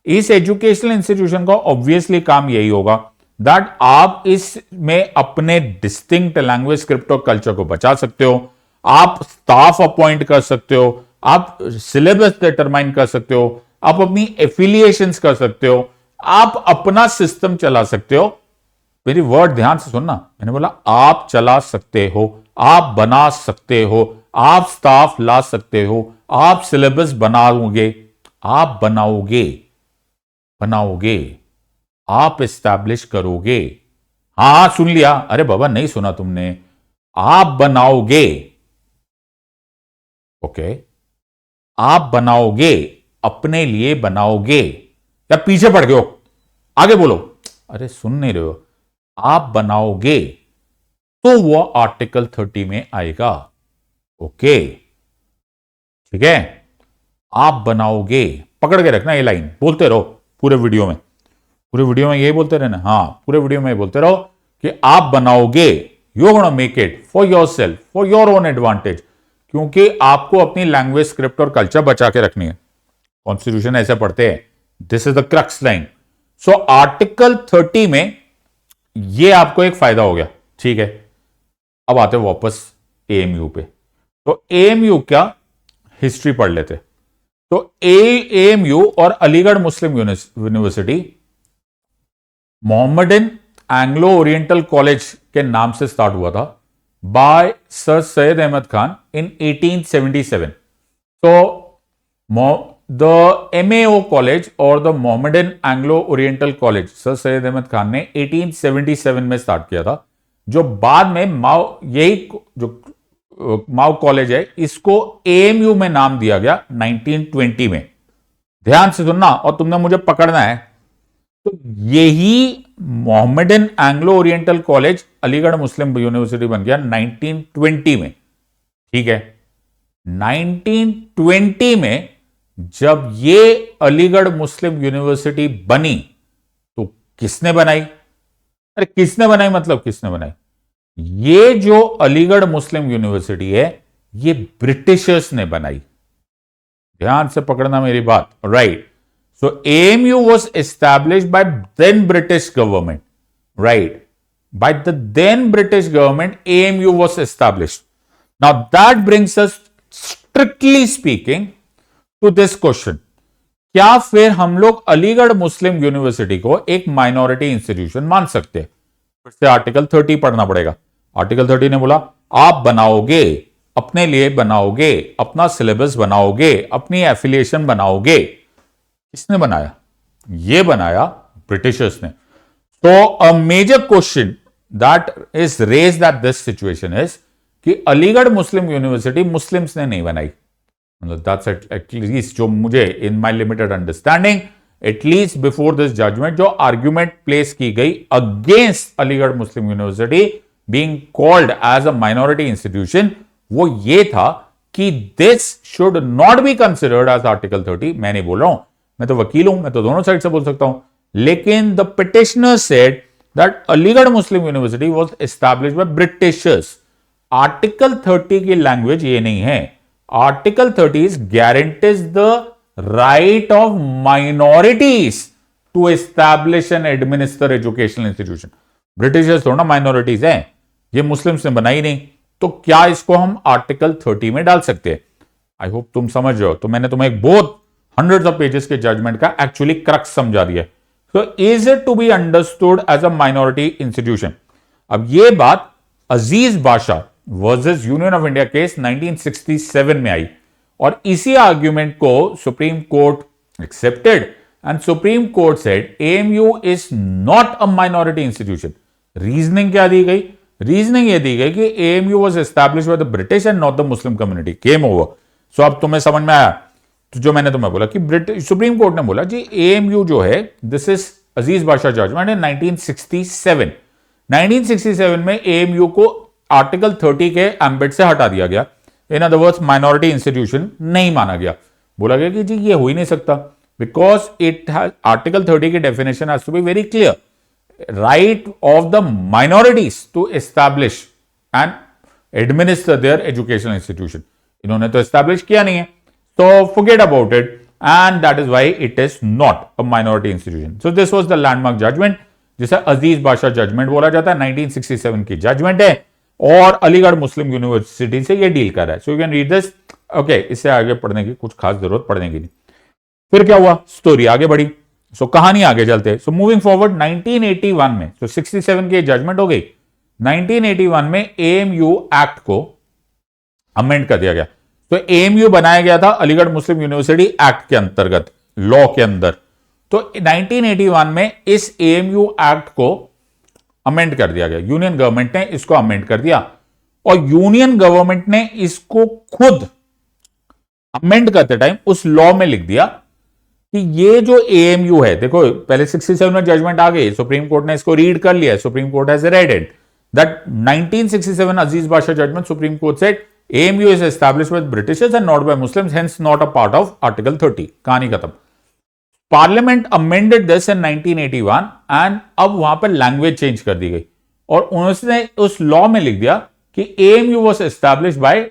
इस एजुकेशनल इंस्टीट्यूशन का ऑब्वियसली काम यही होगा दैट आप इसमें अपने डिस्टिंक्ट लैंग्वेज, स्क्रिप्ट और कल्चर को बचा सकते हो, आप स्टाफ अपॉइंट कर सकते हो, आप सिलेबस डिटरमाइन कर सकते हो, आप अपनी एफिलिएशंस कर सकते हो, आप अपना सिस्टम चला सकते हो। मेरी वर्ड ध्यान से सुनना, मैंने बोला आप चला सकते हो, आप बना सकते हो, आप स्टाफ ला सकते हो, आप सिलेबस बनाओगे, आप बनाओगे, आप एस्टैब्लिश करोगे। हां सुन लिया, अरे बाबा नहीं सुना तुमने, आप बनाओगे, ओके, आप बनाओगे, अपने लिए बनाओगे, या पीछे पड़ गए हो, आगे बोलो, अरे सुन नहीं रहे हो, आप बनाओगे, तो वो आर्टिकल 30 में आएगा। ओके ठीक है, आप बनाओगे, पकड़ के रखना ये लाइन, बोलते रहो पूरे वीडियो में, पूरे वीडियो में यही बोलते रहना, हां पूरे वीडियो में बोलते रहो कि आप बनाओगे, you gonna make it for yourself, for your own advantage, क्योंकि आपको अपनी लैंग्वेज, स्क्रिप्ट और कल्चर बचा के रखनी है। कॉन्स्टिट्यूशन ऐसे पढ़ते हैं, this is the crux line. So article 30 में ये आपको एक फायदा हो गया, ठीक है। अब आते वापस एएमयू पे, तो एएमयू क्या हिस्ट्री पढ़ लेते। तो एएमयू और Aligarh Muslim University Mohammedan Anglo Oriental College के नाम से स्टार्ट हुआ था by Sir Syed Ahmad Khan in 1877। तो द MAO कॉलेज और the Mohammedan Anglo Oriental College Sir Syed Ahmad Khan ने 1877 में स्टार्ट किया था, जो बाद में माओ कॉलेज है, इसको AMU में नाम दिया गया 1920 में। ध्यान से सुनना और तुमने मुझे पकड़ना है। तो यही Mohammedan Anglo Oriental College Aligarh Muslim University बन गया 1920 में, ठीक है। 1920 में जब ये अलीगढ़ मुस्लिम यूनिवर्सिटी बनी, तो किसने बनाई, अरे किसने बनाई मतलब किसने बनाई, ये जो अलीगढ़ मुस्लिम यूनिवर्सिटी है ये ब्रिटिशर्स ने बनाई। ध्यान से पकड़ना मेरी बात, right. So AMU was established by then British government, right? By the then British government, AMU was established. Now that brings us, strictly speaking, to this question. क्या फिर हम लोग अलीगढ़ मुस्लिम यूनिवर्सिटी को एक माइनॉरिटी इंस्टीट्यूशन मान सकते हैं? फिर से आर्टिकल 30 पढ़ना पड़ेगा। आर्टिकल 30 ने बोला आप बनाओगे, अपने लिए बनाओगे, अपना सिलेबस बनाओगे, अपनी एफिलिएशन बनाओगे। किसने बनाया? ये बनाया ब्रिटिशर्स ने। तो a major question that is raised at this situation is कि अलीगढ़ मुस्लिम यूनिवर्सिटी मुस्लिम्स ने नहीं बनाई। दैट्स एटलीस्ट जो मुझे in my limited understanding, at least before this judgement जो आर्ग्यूमेंट प्लेस की गई against Aligarh Muslim University being called as a minority institution, वो ये था कि this should not be considered as article 30। मैं नहीं बोल रहा हूं, मैं तो वकील हूं, मैं तो दोनों साइड से बोल सकता हूं। लेकिन the petitioner said that Aligarh Muslim university was established by Britishers. Article 30 की लैंग्वेज ये नहीं है। Article 30 guarantees the right of minorities to establish and administer educational institution. Britishers थोड़ा ना माइनॉरिटीज हैं, ये मुस्लिम्स ने बनाई नहीं, तो क्या इसको हम आर्टिकल 30 में डाल सकते हैं? आई होप तुम समझ रहे हो। तो मैंने तुम्हें एक बहुत हंड्रेड्स ऑफ पेजेस के जजमेंट का एक्चुअली क्रक्स समझा दिया। तो is it to be understood as a minority institution? अब ये बात Aziz Badshah versus union of India case 1967 में आई और इसी आर्ग्यूमेंट को supreme court accepted and supreme court said AMU is not a minority institution. Reasoning क्या दी गई? रीजनिंग ये दी गई कि AMU was established by the British and not the Muslim community. Game over. So अब तुम्हें समझ में आया तो जो मैंने तुम्हें बोला कि ब्रिटिश सुप्रीम कोर्ट ने बोला जी एएमयू जो है this is Aziz Badshah judgement इन 1967। 1967 में एएमयू को आर्टिकल 30 के एम्बेट से हटा दिया गया। इन अदर वर्ड्स माइनॉरिटी इंस्टीट्यूशन नहीं माना गया। बोला गया कि जी ये हो ही नहीं सकता बिकॉज इट हैज आर्टिकल 30 की definition has to be very clear, right of the minorities to establish and administer their educational institution। इन्होंने तो establish किया नहीं है, so forget about it and that is why it is not a minority institution। So this was the landmark judgment जिसे अजीज Badshah judgement बोला जाता है। 1967 की जजमेंट है और अलीगढ़ मुस्लिम यूनिवर्सिटी से ये डील कर रहा है। So you can read this. Okay, इससे आगे पढ़ने की कुछ खास जरूरत पड़ने की नहीं। फिर क्या हुआ, स्टोरी आगे बढ़ी। सो कहानी आगे चलते। सो मूविंग फॉरवर्ड 1981 में, सो 67 की जजमेंट हो गई। 1981 में एएमयू एक्ट को अमेंड कर दिया गया। तो एएमयू बनाया गया था अलीगढ़ मुस्लिम यूनिवर्सिटी एक्ट के अंतर्गत, लॉ के अंदर। तो 1981 में इस एएमयू एक्ट को अमेंड कर दिया गया। यूनियन गवर्नमेंट ने इसको अमेंड कर दिया और यूनियन गवर्नमेंट ने इसको खुद अमेंड करते टाइम उस लॉ में लिख दिया कि ये जो एएमयू है, देखो पहले 67 में जजमेंट आ गई, सुप्रीम कोर्ट ने इसको रीड कर लिया, supreme court has read it that 1967 Aziz Badshah judgment, supreme court said AMU is established by Britishers and not by Muslims, hence not a part of article 30। कहानी खत्म। Parliament amended this in 1981 and अब वहां पर language change कर दी गई और उन्होंने उस लॉ में लिख दिया कि AMU was established bye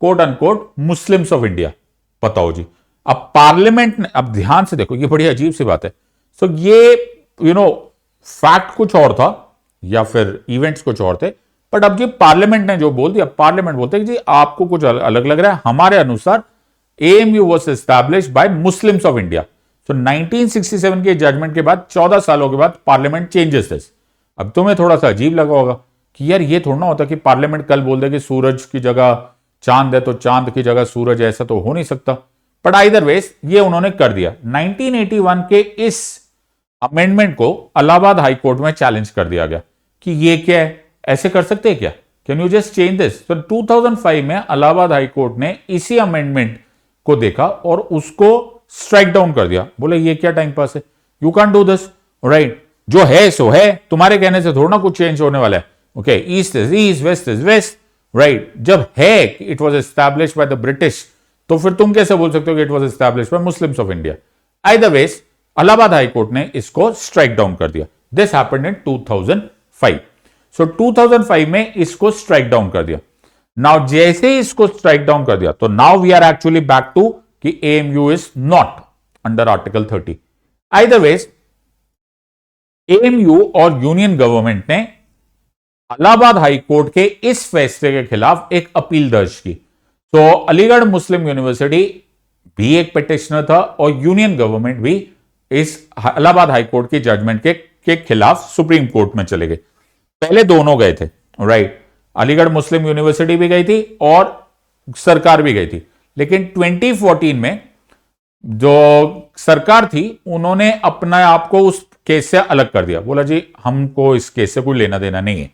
quote unquote Muslims of India. बताओ जी, अब पार्लियामेंट ने, अब ध्यान से देखो, ये बड़ी अजीब सी बात है। सो ये फैक्ट कुछ और था या फिर इवेंट्स कुछ और थे, बट अब जी पार्लियामेंट ने जो बोल दिया, पार्लियामेंट बोलते हैं कि जी आपको कुछ अलग लग रहा है, हमारे अनुसार AMU was established by Muslims of India. So 1967 के जजमेंट के बाद 14 सालों के बाद पार्लियामेंट चेंजेस दिस। अब तुम्हें थोड़ा सा अजीब लगा होगा कि यार ये थोड़ा ना होता कि पार्लियामेंट कल बोल दे कि सूरज की जगह चांद है तो चांद की जगह सूरज है, ऐसा तो हो नहीं सकता। बट आइदर वेज ये उन्होंने कर दिया। 1981 के इस अमेंडमेंट को इलाहाबाद हाई कोर्ट में चैलेंज कर दिया गया कि ये क्या है, ऐसे कर सकते हैं क्या, can you just change this. तो 2005 में इलाहाबाद हाई कोर्ट ने इसी अमेंडमेंट को देखा और उसको स्ट्राइक डाउन कर दिया। बोले ये क्या टाइम पास है, you can do this, right, जो है सो है, तुम्हारे कहने से थोड़ा ना कुछ चेंज होने वाला है। Okay, east is east, west is west, right. जब है it was established by the British, तो फिर तुम कैसे बोल सकते हो कि it was established by Muslims of India. Either ways Allahabad high court ने इसको स्ट्राइक डाउन कर दिया। This happened in 2005। सो 2005 में इसको स्ट्राइक डाउन कर दिया। नाउ जैसे ही इसको स्ट्राइक डाउन कर दिया तो now we are actually back to कि AMU is not under article 30। Either ways AMU और यूनियन गवर्नमेंट ने इलाहाबाद हाई कोर्ट के इस फैसले के खिलाफ एक अपील दर्ज की। तो अलीगढ़ मुस्लिम यूनिवर्सिटी भी एक पिटिशनर था और यूनियन गवर्नमेंट भी इस इलाहाबाद हाई कोर्ट की जजमेंट के खिलाफ सुप्रीम कोर्ट में चले गए। पहले दोनों गए थे, राइट, अलीगढ़ मुस्लिम यूनिवर्सिटी भी गई थी और सरकार भी गई थी। लेकिन 2014 में जो सरकार थी उन्होंने अपने आप को उस केस से अलग कर दिया। बोला जी हमको इस केस से कोई लेना देना नहीं है।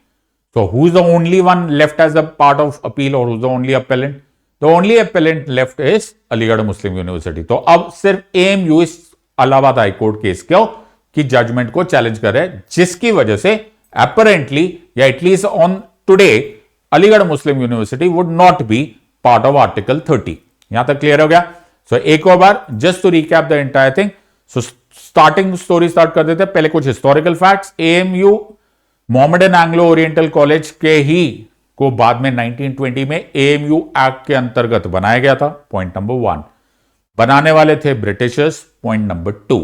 So who is the only one left as a part of appeal or who's the only appellant? The only appellant left is Aligarh Muslim University. तो अब सिर्फ एएमयू इस इलाहाबाद हाई कोर्ट केस की जजमेंट को चैलेंज कर रहे हैं, जिसकी वजह से apparently या at least on today Aligarh Muslim University would not be part of article 30। यहां तक क्लियर हो गया। सो एक और बार just to recap the entire thing. So starting story start कर देते हैं। पहले कुछ historical facts. AMU Mohammedan Anglo Oriental College के ही को बाद में 1920 में एएमयू एक्ट के अंतर्गत बनाया गया था। Point number 1। बनाने वाले थे Britishers. Point number 2।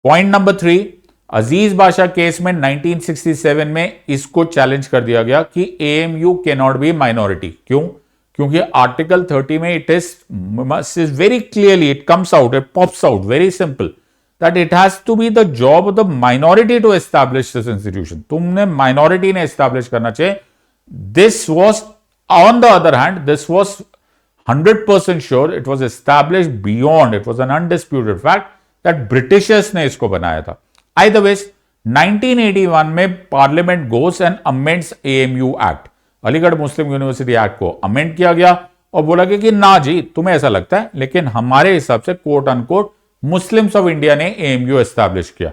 Point number 3, अजीज बादशाह केस में 1967 में इसको चैलेंज कर दिया गया कि AMU can not B minority. क्यों? क्योंकि आर्टिकल 30 में it is very clearly, it comes out, it pops out very simple that it has to be the job of the minority to establish this institution। तुमने minority ने establish करना चाहिए। This was, on the other hand, this was 100% sure it was established beyond, it was an undisputed fact that Britishers ने इसको बनाया था। Either ways, 1981 में parliament goes and amends AMU act, Aligarh Muslim university act को amend किया गया और बोला गया कि ना जी तुम्हें ऐसा लगता है, लेकिन हमारे हिसाब से quote unquote Muslims of India ने एएमयू एस्टैब्लिश किया।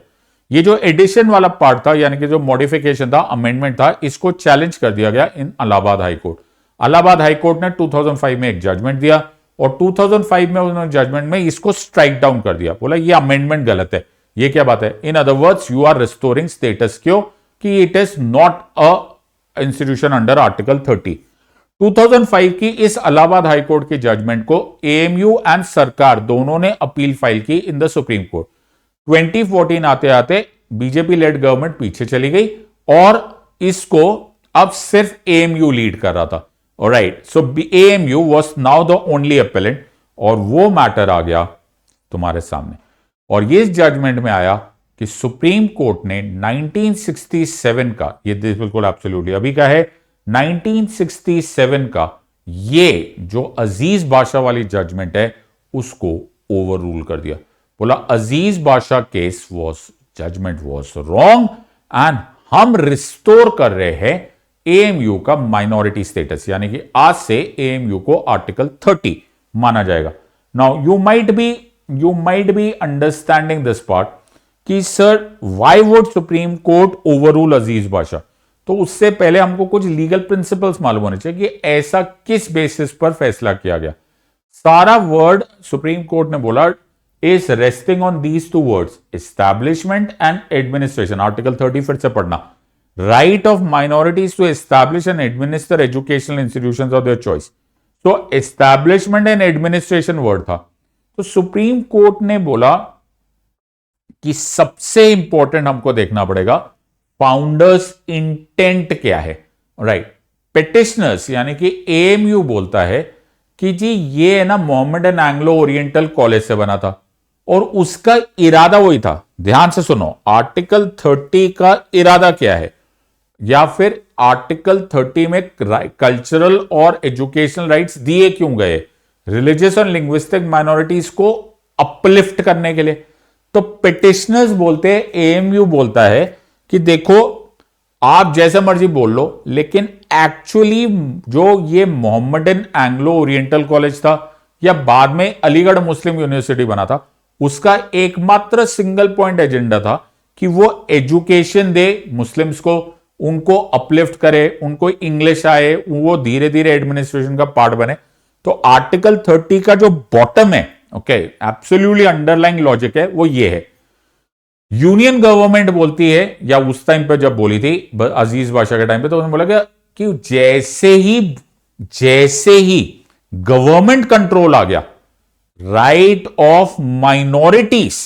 ये जो एडिशन वाला पार्ट था, यानी कि जो मॉडिफिकेशन था, अमेंडमेंट था, इसको चैलेंज कर दिया गया इन इलाहाबाद हाईकोर्ट। इलाहाबाद हाईकोर्ट ने 2005 में एक जजमेंट दिया और 2005 में उन्होंने जजमेंट में इसको स्ट्राइक डाउन कर दिया, बोला ये अमेंडमेंट गलत है। ये क्या बात है? In other words you are restoring status quo कि it is not a institution under article 30। 2005 की इस इलाहाबाद हाईकोर्ट के जजमेंट को एएमयू एंड सरकार दोनों ने अपील फाइल की इन द सुप्रीम कोर्ट। 2014 आते आते बीजेपी लेड गवर्नमेंट पीछे चली गई और इसको अब सिर्फ एएमयू लीड कर रहा था। Alright, so AMU was now the only appellant और वो मैटर आ गया तुम्हारे सामने। और ये जजमेंट में आया कि सुप्रीम कोर्ट ने 1967 का, ये बिल्कुल एब्सोल्युटली अभी का है, 1967 का ये जो अजीज बादशाह वाली जजमेंट है उसको ओवर रूल कर दिया। बोला Aziz Badshah case judgment was wrong and हम रिस्टोर कर रहे हैं एएमयू का माइनॉरिटी स्टेटस, यानी कि आज से एएमयू को आर्टिकल 30 माना जाएगा। Now you might be understanding this part कि sir why would Supreme Court overrule Aziz Badshah? तो उससे पहले हमको कुछ लीगल प्रिंसिपल्स मालूम होने चाहिए कि ऐसा किस बेसिस पर फैसला किया गया। सारा वर्ड सुप्रीम कोर्ट ने बोला is resting on these two words, establishment and administration. Article 30 फिर से पढ़ना, right of minorities to establish and administer educational institutions of their choice. तो एस्टैब्लिशमेंट एंड एडमिनिस्ट्रेशन वर्ड था। तो सुप्रीम कोर्ट ने बोला कि सबसे इंपॉर्टेंट हमको देखना पड़ेगा फाउंडर्स इंटेंट क्या है। राइट, पेटिशनर्स यानी कि एएमयू बोलता है कि जी ये है ना मोहम्मदन एंग्लो ओरिएंटल कॉलेज से बना था और उसका इरादा वही था। ध्यान से सुनो, आर्टिकल 30 का इरादा क्या है, या फिर आर्टिकल 30 में कल्चरल और एजुकेशनल राइट्स दिए क्यों गए? रिलीजियस और लिंग्विस्टिक माइनॉरिटीज को अपलिफ्ट करने के लिए। तो पिटिशनर्स बोलते हैं, एएमयू बोलता है कि देखो आप जैसा मर्जी बोल लो, लेकिन एक्चुअली जो ये मोहम्मदन एंग्लो ओरिएंटल कॉलेज था या बाद में अलीगढ़ मुस्लिम यूनिवर्सिटी बना था, उसका एकमात्र सिंगल पॉइंट एजेंडा था कि वो एजुकेशन दे मुस्लिम्स को, उनको अपलिफ्ट करे, उनको इंग्लिश आए, वो धीरे धीरे एडमिनिस्ट्रेशन का पार्ट बने। तो आर्टिकल 30 का जो बॉटम है, ओके, एब्सोल्युटली अंडरलाइंग लॉजिक है, वो ये है। यूनियन गवर्नमेंट बोलती है, या उस टाइम पे जब बोली थी अजीज बादशाह के टाइम पे, तो उन्होंने बोला कि जैसे ही गवर्नमेंट कंट्रोल आ गया, right of minorities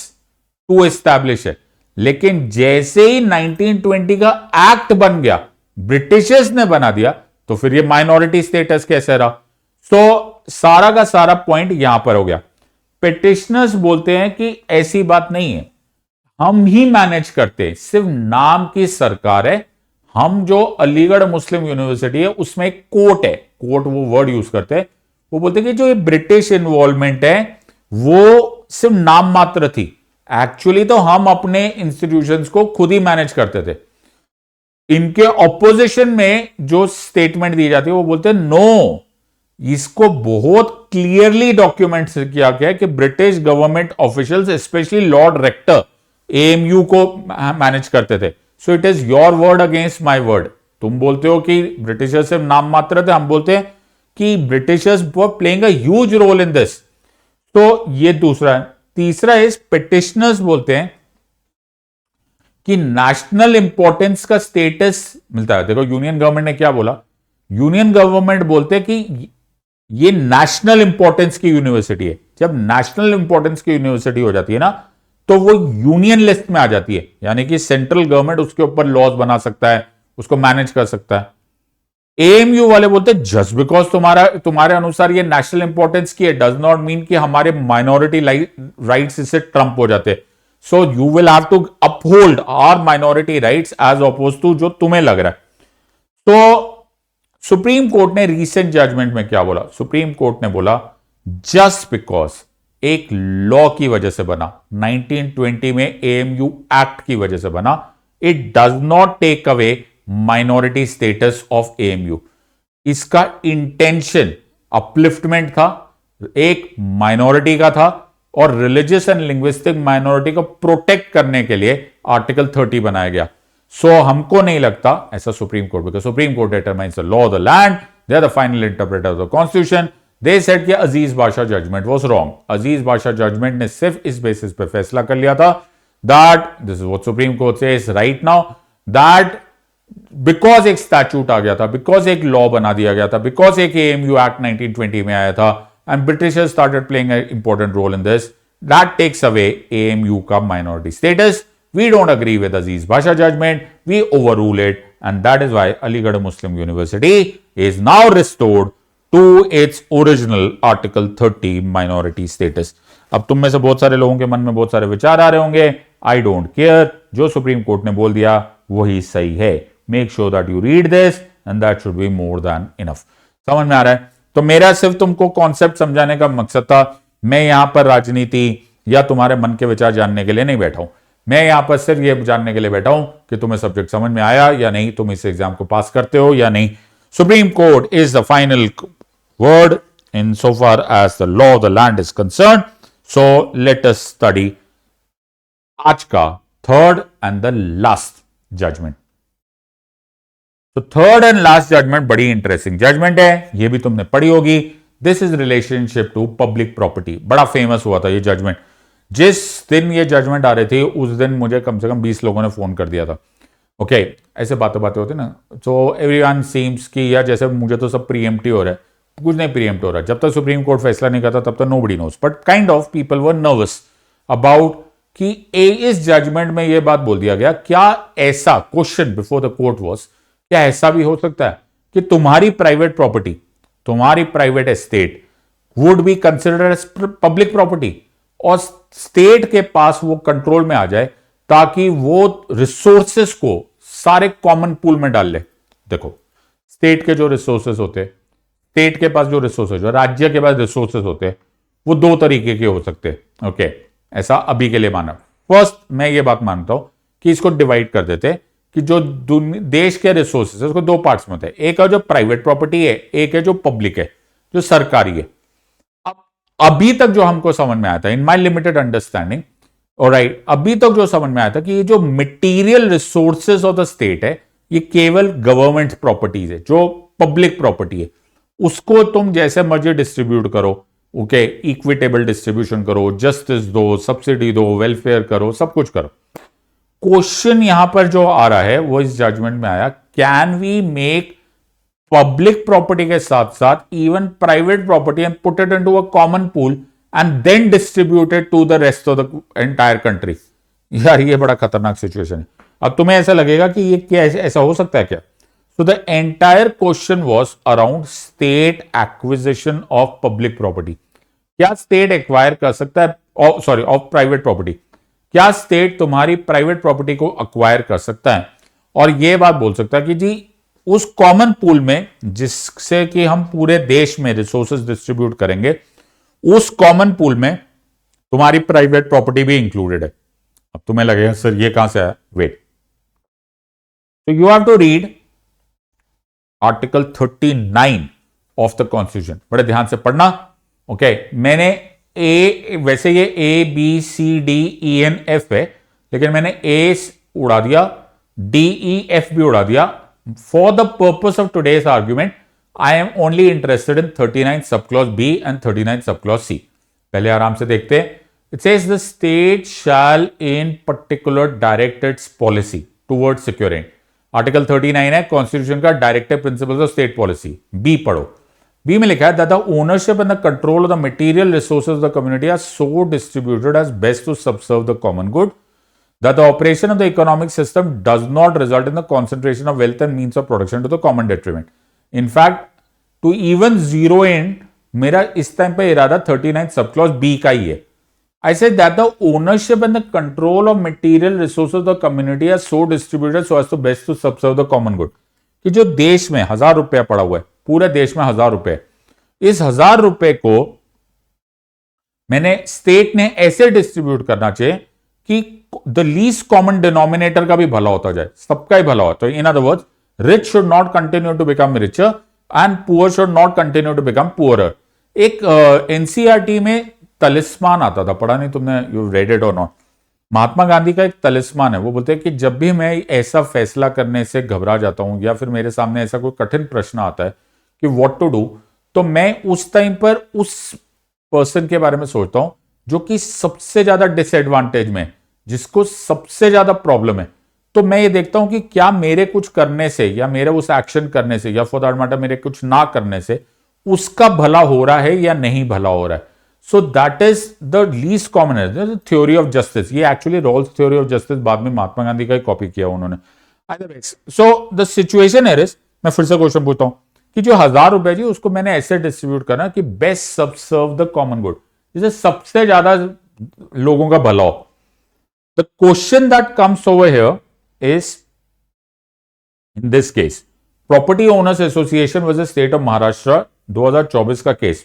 to establish है। लेकिन जैसे ही 1920 का एक्ट बन गया, ब्रिटिशर्स ने बना दिया, तो फिर ये माइनॉरिटी स्टेटस कैसे रहा? तो सारा का सारा पॉइंट यहां पर हो गया। पिटिशनर्स बोलते हैं कि ऐसी बात नहीं है, हम ही मैनेज करते, सिर्फ नाम की सरकार है। हम जो अलीगढ़ मुस्लिम यूनिवर्सिटी है उसमें एक कोर्ट है, कोर्ट वो वर्ड यूज करते हैं, वो बोलते हैं कि जो ये ब्रिटिश इन्वॉल्वमेंट है वो सिर्फ नाम मात्र थी, एक्चुअली तो हम अपने इंस्टीट्यूशंस को खुद ही मैनेज करते थे। इनके ऑपोजिशन में जो स्टेटमेंट दी जाती है वो बोलते हैं नो, इसको बहुत क्लियरली डॉक्यूमेंट किया गया है कि British government officials specially lord rector AMU को मैनेज करते थे। So it is your word against my word. तुम बोलते हो कि ब्रिटिशर्स सिर्फ नाम मात्र थे, हम बोलते हैं कि Britishers were playing a huge role in this. तो ये दूसरा है। तीसरा इस पिटिशनर्स बोलते हैं कि नेशनल इंपॉर्टेंस का स्टेटस मिलता है। देखो यूनियन गवर्नमेंट ने क्या बोला, यूनियन गवर्नमेंट बोलते हैं कि ये नेशनल इंपॉर्टेंस की यूनिवर्सिटी है। जब नेशनल इंपॉर्टेंस की यूनिवर्सिटी हो जाती है ना, तो वो यूनियन लिस्ट में आ जाती है, यानी कि सेंट्रल गवर्नमेंट उसके ऊपर लॉज बना सकता है, उसको मैनेज कर सकता है। एएमयू वाले बोलते हैं जस्ट बिकॉज तुम्हारे अनुसार ये नेशनल इंपॉर्टेंस की है डज नॉट मीन कि हमारे माइनॉरिटी राइट्स इससे ट्रम्प हो जाते। So you will have to uphold our minority rights as oppose to जो तुम्हें लग रहा है। तो सुप्रीम कोर्ट ने रीसेंट जजमेंट में क्या बोला? सुप्रीम कोर्ट ने बोला जस्ट बिकॉज एक लॉ की वजह से बना, 1920 में एएमयू एक्ट की वजह से बना, it does not take away minority status of AMU. इसका इंटेंशन अपलिफ्टमेंट था, एक माइनॉरिटी का था, और रिलीजियस एंड लिंग्विस्टिक माइनॉरिटी को प्रोटेक्ट करने के लिए आर्टिकल 30 बनाया गया। सो हमको नहीं लगता ऐसा supreme court, because supreme court determines the law of the land, they are the final interpreter of the constitution. They said कि Aziz Badshah judgement was wrong. Aziz Badshah judgement ने सिर्फ इस बेसिस पे फैसला कर लिया था that this is what supreme court says right now, that because एक स्टैच्यूट आ गया था, बिकॉज एक लॉ बना दिया गया था, बिकॉज एक एएमयू एक्ट 1920 में आया था and Britishers started playing an important role in this, that takes away AMU का minority status. We don't agree with Aziz Basha judgment. We overrule it, and that is why Aligarh Muslim University is now restored to its original Article 30 minority status. अब तुम में से बहुत सारे लोगों के मन में बहुत सारे विचार आ रहे होंगे, आई डोंट केयर, जो सुप्रीम कोर्ट ने बोल दिया वही सही है। Make sure that you read this and that should be more than enough. समझ में आ रहा है? तो मेरा सिर्फ तुमको कॉन्सेप्ट समझाने का मकसद था। मैं यहां पर राजनीति या तुम्हारे मन के विचार जानने के लिए नहीं बैठा हूं। मैं यहां पर सिर्फ यह जानने के लिए बैठा हूं कि तुम्हें सब्जेक्ट समझ में आया या नहीं, तुम इस एग्जाम को पास करते हो या नहीं। Supreme court is the final word in so far as the law of the land is concern. So let us study आज का third and the last judgment. तो थर्ड एंड लास्ट जजमेंट बड़ी interesting judgement है, यह भी तुमने पढ़ी होगी। This is relationship to public property. बड़ा फेमस हुआ था यह जजमेंट। जिस दिन ये जजमेंट आ रहे थे उस दिन मुझे कम से कम 20 लोगों ने फोन कर दिया था। ओके, ऐसे बातें होती ना, सो एवरीवन सीम्स कि यार जैसे मुझे तो सब प्रीएम्प्टिव हो रहा है। कुछ नहीं प्रीएम्प्ट हो रहा है, जब तक सुप्रीम कोर्ट फैसला नहीं करता तब तक nobody nose, but kind of people were nervous about कि इस जजमेंट में यह बात बोल दिया गया, क्या ऐसा question before the court was, क्या ऐसा भी हो सकता है कि तुम्हारी प्राइवेट प्रॉपर्टी, तुम्हारी private estate would be considered as public property और स्टेट के पास वो कंट्रोल में आ जाए ताकि वो रिसोर्सेस को सारे कॉमन पूल में डाल ले। देखो, स्टेट के जो रिसोर्सेस होते, स्टेट के पास जो रिसोर्सेस, जो राज्य के पास रिसोर्सेस होते, वो दो तरीके के हो सकते। ओके, ऐसा अभी के लिए माना। फर्स्ट, मैं ये बात मानता हूं कि इसको डिवाइड कर देते कि जो देश के रिसोर्सेस उसको दो पार्ट्स में होते हैं। एक है जो प्राइवेट प्रॉपर्टी है, एक है जो पब्लिक है, जो सरकारी है। अभी तक जो हमको समझ में आया था, इन माई लिमिटेड अंडरस्टैंडिंग, ऑलराइट, अभी तक जो समझ में आया था कि ये जो material resources of the state है, ये केवल गवर्नमेंट प्रॉपर्टीज है। जो पब्लिक प्रॉपर्टी है उसको तुम जैसे मर्जी डिस्ट्रीब्यूट करो, ओके, इक्विटेबल डिस्ट्रीब्यूशन करो, जस्टिस दो, सब्सिडी दो, वेलफेयर करो, सब कुछ करो। क्वेश्चन यहां पर जो आ रहा है वो इस जजमेंट में आया, can we make public property के साथ साथ even private property and put it into a common pool and then distributed to the rest of the entire country. यार ये बड़ा खतरनाक सिचुएशन है। अब तुम्हें ऐसा लगेगा कि ये क्या ऐसा हो सकता है क्या? So the entire question was around state acquisition of public property. क्या स्टेट एक्वायर कर सकता है, सॉरी, ऑफ प्राइवेट प्रॉपर्टी, क्या स्टेट तुम्हारी प्राइवेट प्रॉपर्टी को अक्वायर कर सकता है और यह बात बोल सकता है कि जी उस कॉमन पूल में जिससे कि हम पूरे देश में रिसोर्सेज डिस्ट्रीब्यूट करेंगे, उस कॉमन पूल में तुम्हारी प्राइवेट प्रॉपर्टी भी इंक्लूडेड है। अब तुम्हें लगेगा सर ये कहां से आया? वेट, तो you have to read article 39 of the constitution. बड़े ध्यान से पढ़ना। ओके, मैंने वैसे ये ABCDENF है, लेकिन मैंने A उड़ा दिया, DEF भी उड़ा दिया। For the purpose of today's argument, I am only interested in 39 subclause B and 39 subclause C. पहले आराम से देखते हैं। It says the state shall in particular direct its policy towards securing. Article 39 है Constitution का Directive Principles of State Policy. B पढ़ो। B में लिखा है that the ownership and the control of the material resources of the community are so distributed as best to subserve the common good, that the operation of the economic system does not result in the concentration of wealth and means of production to the common detriment. In fact, to even zero in, मेरा इस time पे इरादा 39 subclause B का ही है। I said that the ownership and the control of material resources of the community are so distributed so as to best to subserve the common good. कि जो देश में 1000 रुपया पड़ा हुआ है, पूरे देश में 1000 रुपए, इस 1000 रुपए को मैंने स्टेट ने ऐसे डिस्ट्रीब्यूट करना चाहिए कि द लीस्ट कॉमन डिनोमिनेटर का भी भला होता जाए, सबका ही भला हो। तो in other words, rich should not continue to become richer and poor should not continue to become poorer. एक एनसीईआरटी में तलिस्मान आता था, पढ़ा नहीं तुमने, you read it or not? Mahatma Gandhi का एक तलिस्मान है, वो बोलते हैं कि जब भी मैं ऐसा फैसला करने से घबरा जाता हूं या फिर मेरे सामने ऐसा कोई कठिन प्रश्न आता है कि व्हाट टू डू, तो मैं उस टाइम पर उस पर्सन के बारे में सोचता हूं जो कि सबसे ज्यादा डिसएडवांटेज में, जिसको सबसे ज्यादा प्रॉब्लम है। तो मैं ये देखता हूं कि क्या मेरे कुछ करने से या मेरे उस एक्शन करने से या फॉर दैट मैटर मेरे कुछ ना करने से उसका भला हो रहा है या नहीं भला हो रहा है। So that is the least common theory of justice. ये actually Rawls theory of justice बाद में महात्मा गांधी का ही कॉपी किया उन्होंने। सो द सिचुएशन इज, मैं फिर से क्वेश्चन पूछता हूं कि जो 1000 रुपए जी उसको मैंने ऐसे डिस्ट्रीब्यूट करना कि बेस्ट सब सर्व द कॉमन गुड, जिससे सबसे ज्यादा लोगों का भला हो। The question that comes over here is, in this case property owners association versus state of Maharashtra 2024 का case.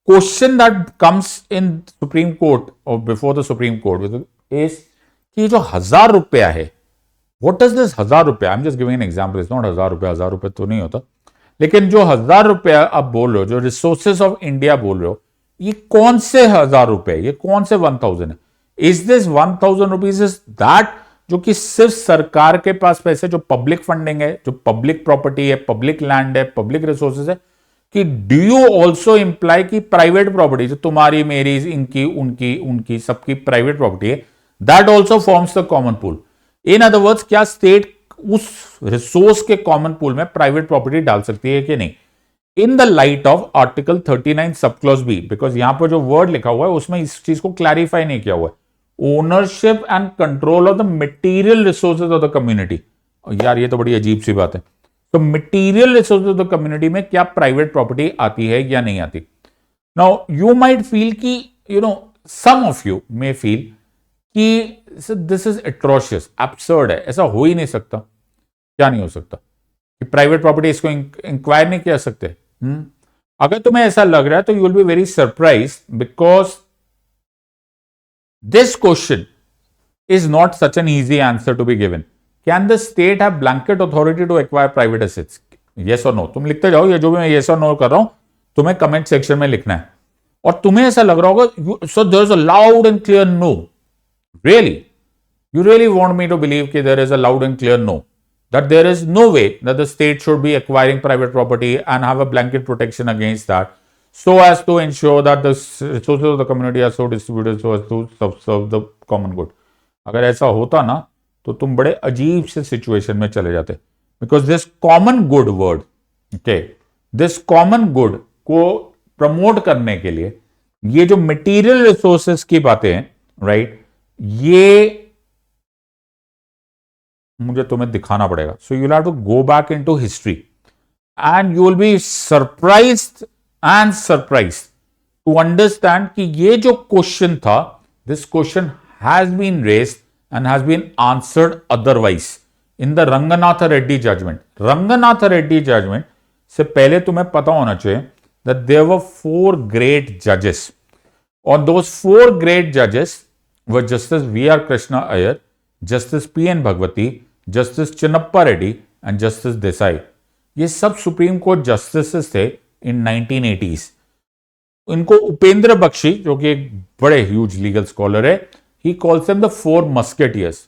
Question that comes in supreme court और before the supreme court is कि जो 1000 रुपया है, व्हाट इज दिस 1000 रुपया? I am just giving an example, it's not 1000 रुपया, 1000 रुपया तो नहीं होता, लेकिन जो 1000 रुपया आप बोल रहे हो, जो रिसोर्सेज ऑफ इंडिया बोल रहे हो, ये कौन से 1000 रुपए, ये कौन से 1000 है? Is this 1000 rupees is that जो कि सिर्फ सरकार के पास पैसे, जो पब्लिक फंडिंग है, जो पब्लिक प्रॉपर्टी है, पब्लिक लैंड है, पब्लिक रिसोर्सेज है, कि डू यू ऑल्सो इंप्लाई कि प्राइवेट प्रॉपर्टी जो तुम्हारी, मेरी, इनकी, उनकी, उनकी, सबकी प्राइवेट प्रॉपर्टी है, that also forms the common pool? In other words, क्या स्टेट उस रिसोर्स के कॉमन पूल में प्राइवेट प्रॉपर्टी डाल सकती है कि नहीं? In the light of article 39 sub clause B, because यहां पर जो वर्ड लिखा हुआ है उसमें इस चीज को क्लैरिफाई नहीं किया हुआ है, ownership and control of the material resources of the community. यार ये तो बड़ी अजीब सी बात है। तो material resources of the community में क्या प्राइवेट प्रॉपर्टी आती है या नहीं आती? नाउ यू माइट फील कि, you know, some of you may feel कि दिस इज एट्रोशियस, एब्सर्ड है, ऐसा हो ही नहीं सकता। क्या नहीं हो सकता कि प्राइवेट प्रॉपर्टी इसको इंक्वायर नहीं कर सकते? अगर तुम्हें ऐसा लग रहा है तो you will be very surprise, because this question is not such an easy answer to be given. Can the state have blanket authority to acquire private assets? Yes or no? तुम लिखते जाओ, ये जो भी मैं yes or no कर रहा हूं तुम्हें कमेंट सेक्शन में लिखना है। और तुम्हें ऐसा लग रहा होगा, so there is a loud and clear no. Really? You really want me to believe कि there is a loud and clear no? That there is no way that the state should be acquiring private property and have a blanket protection against that, so as to ensure that the resources of the community are so distributed so as to serve the common good? अगर ऐसा होता ना तो तुम बड़े अजीब से situation में चले जाते, because this common good word, okay, this common good को प्रमोट करने के लिए ये जो मटेरियल रिसोर्सेस की बातें हैं, राइट, ये मुझे तुम्हें दिखाना पड़ेगा। So you will have to go back into history and you will be surprised and surprised to understand कि ये जो क्वेश्चन था, this question has been raised and has been answered otherwise in the Ranganatha Reddy judgment. Ranganatha Reddy judgment से पहले तुम्हें पता होना चाहिए that there were 4 great judges. On those 4 great judges were Justice V.R. Krishna Iyer, Justice P.N. Bhagwati, Justice Chinnappa Reddy and Justice Desai. ये सब supreme court justices थे इन 1980s। इनको उपेंद्र बख्शी, जो कि एक बड़े ह्यूज लीगल स्कॉलर है, he calls them the 4 musketeers.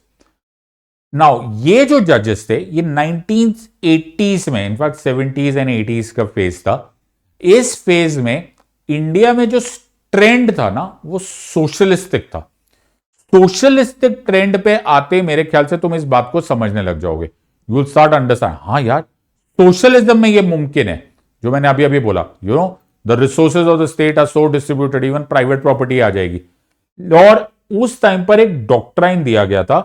Now ये जो जजेस थे ये 1980s में, इनफैक्ट 70s एंड 80s का फेज था। इस फेज में इंडिया में जो ट्रेंड था ना वो सोशलिस्टिक था। सोशलिस्टिक ट्रेंड पे आते मेरे ख्याल से तुम इस बात को समझने लग जाओगे, यू विल स्टार्ट अंडरस्टैंड, हाँ यार सोशलिज्म में ये मुमकिन है जो मैंने अभी अभी बोला, you know, the resources of the state are so distributed, even private property आ जाएगी। और उस टाइम पर एक डॉक्ट्राइन दिया गया था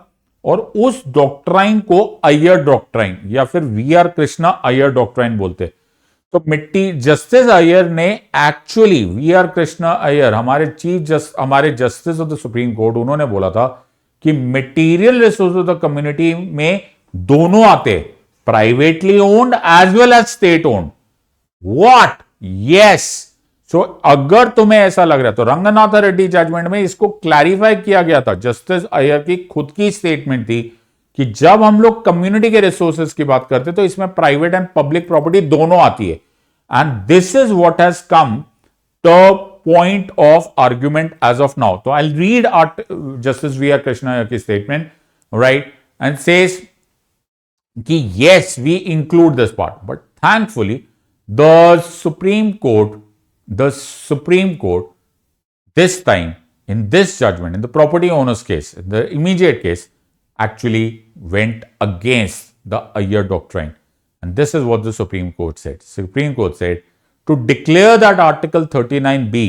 और उस डॉक्ट्राइन को अय्यर डॉक्ट्राइन या फिर वी.आर. कृष्णा अय्यर डॉक्ट्राइन बोलते। तो जस्टिस अय्यर ने एक्चुअली, वी.आर. कृष्णा अय्यर हमारे हमारे justice of the supreme court, उन्होंने बोला था कि material resource of the community में दोनों आते, privately owned as well as state owned. What? Yes. So अगर तुम्हें ऐसा लग रहा है तो रंगनाथ रेड्डी जजमेंट में इसको क्लैरिफाई किया गया था। जस्टिस अय्यर की खुद की स्टेटमेंट थी कि जब हम लोग कम्युनिटी के रिसोर्सेज की बात करते हैं तो इसमें प्राइवेट एंड पब्लिक प्रॉपर्टी दोनों आती है। And this is what has come the point of argument as of now. तो I read justice V R Krishna की स्टेटमेंट, राइट, एंड सेज कि yes, we include this part, but thankfully the Supreme Court this time in this judgment, in the property owners case, in the immediate case, actually went against the Iyer doctrine. And this is what the Supreme Court said. Supreme Court said to declare that Article 39B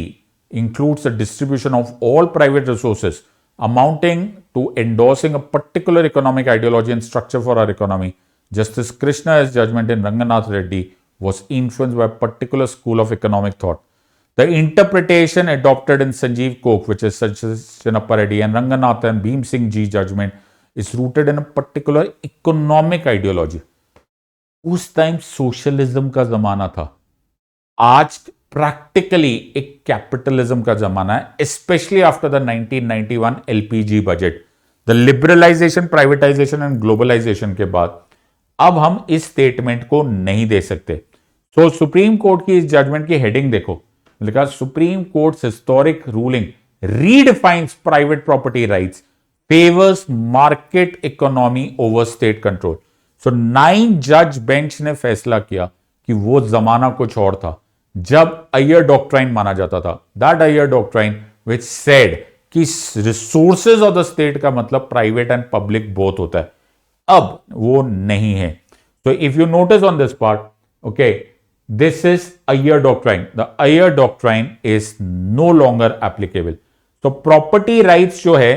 includes the distribution of all private resources amounting to endorsing a particular economic ideology and structure for our economy. Justice Krishna's judgment in Ranganath Reddy was influenced by a particular school of economic thought. The interpretation adopted in Sanjeev Koch, which is Chinappa Reddy and Ranganath and Bhim Singh Ji judgment, is rooted in a particular economic ideology. उस time socialism का जमाना था, आज practically एक capitalism का जमाना है, specially after the 1991 LPG budget, the liberalisation, privatisation and globalisation के बाद अब हम इस स्टेटमेंट को नहीं दे सकते। तो सुप्रीम कोर्ट की इस जजमेंट की हेडिंग देखो, लिखा supreme court's historic ruling redefines private property rights, favours market economy over state control. So 9 जज बेंच ने फैसला किया कि वो जमाना कुछ और था जब अय्यर डॉक्ट्राइन माना जाता था। That Iyer doctrine which said कि रिसोर्सेज ऑफ द स्टेट का मतलब प्राइवेट एंड पब्लिक बोथ होता है, अब वो नहीं है। तो if you notice on this part, okay, this is Iyer doctrine, the Iyer doctrine is no longer applicable. तो प्रॉपर्टी राइट्स जो है,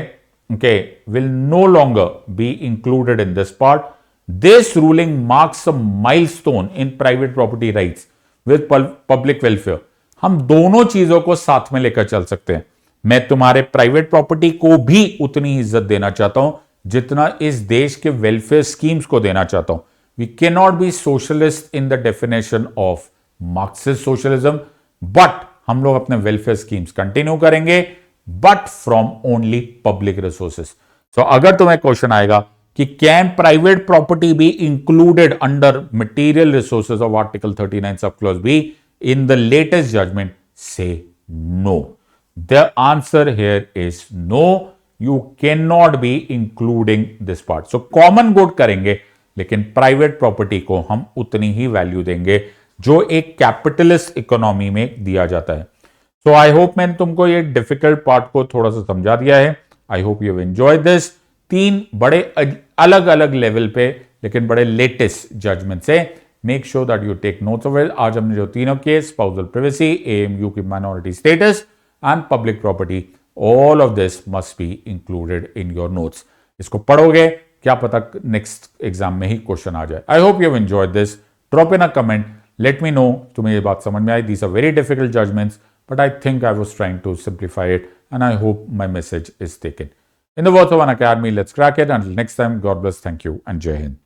okay, will no longer be included in this part. This ruling marks a milestone in private property rights with public welfare. हम दोनों चीजों को साथ में लेकर चल सकते हैं। मैं तुम्हारे प्राइवेट प्रॉपर्टी को भी उतनी इज्जत देना चाहता हूं जितना इस देश के वेलफेयर स्कीम्स को देना चाहता हूं। We can not be socialist in the definition of marxist socialism, but हम लोग अपने वेलफेयर स्कीम्स कंटिन्यू करेंगे, but from only public resources. तो अगर तुम्हें क्वेश्चन आएगा कि can private property be included under material resources of article 39 sub clause b in the latest judgement, say no. The answer here is no, you can not be including this part. So common good करेंगे, लेकिन private property को हम उतनी ही value देंगे जो एक capitalist economy में दिया जाता है। सो आई होप मैंने तुमको ये डिफिकल्ट पार्ट को थोड़ा सा समझा दिया है। I hope you have enjoyed this. 3 बड़े अलग अलग लेवल पे लेकिन बड़े लेटेस्ट जजमेंट से, make sure that you take notes of it. आज हमने जो तीनों केस, स्पाउसल प्रिवेसी, एएमयू की minority status and public property, all of this must be included in your notes. इसको पढ़ोगे, क्या पता नेक्स्ट एग्जाम में ही क्वेश्चन आ जाए। I hope you have enjoyed this. Drop in a comment, let me know तुम्हें ये बात समझ में आई। These are very difficult judgements, but I think I was trying to simplify it and I hope my message is taken. In the words of an academy, let's crack it. Until next time, God bless, thank you, and Jai Hind.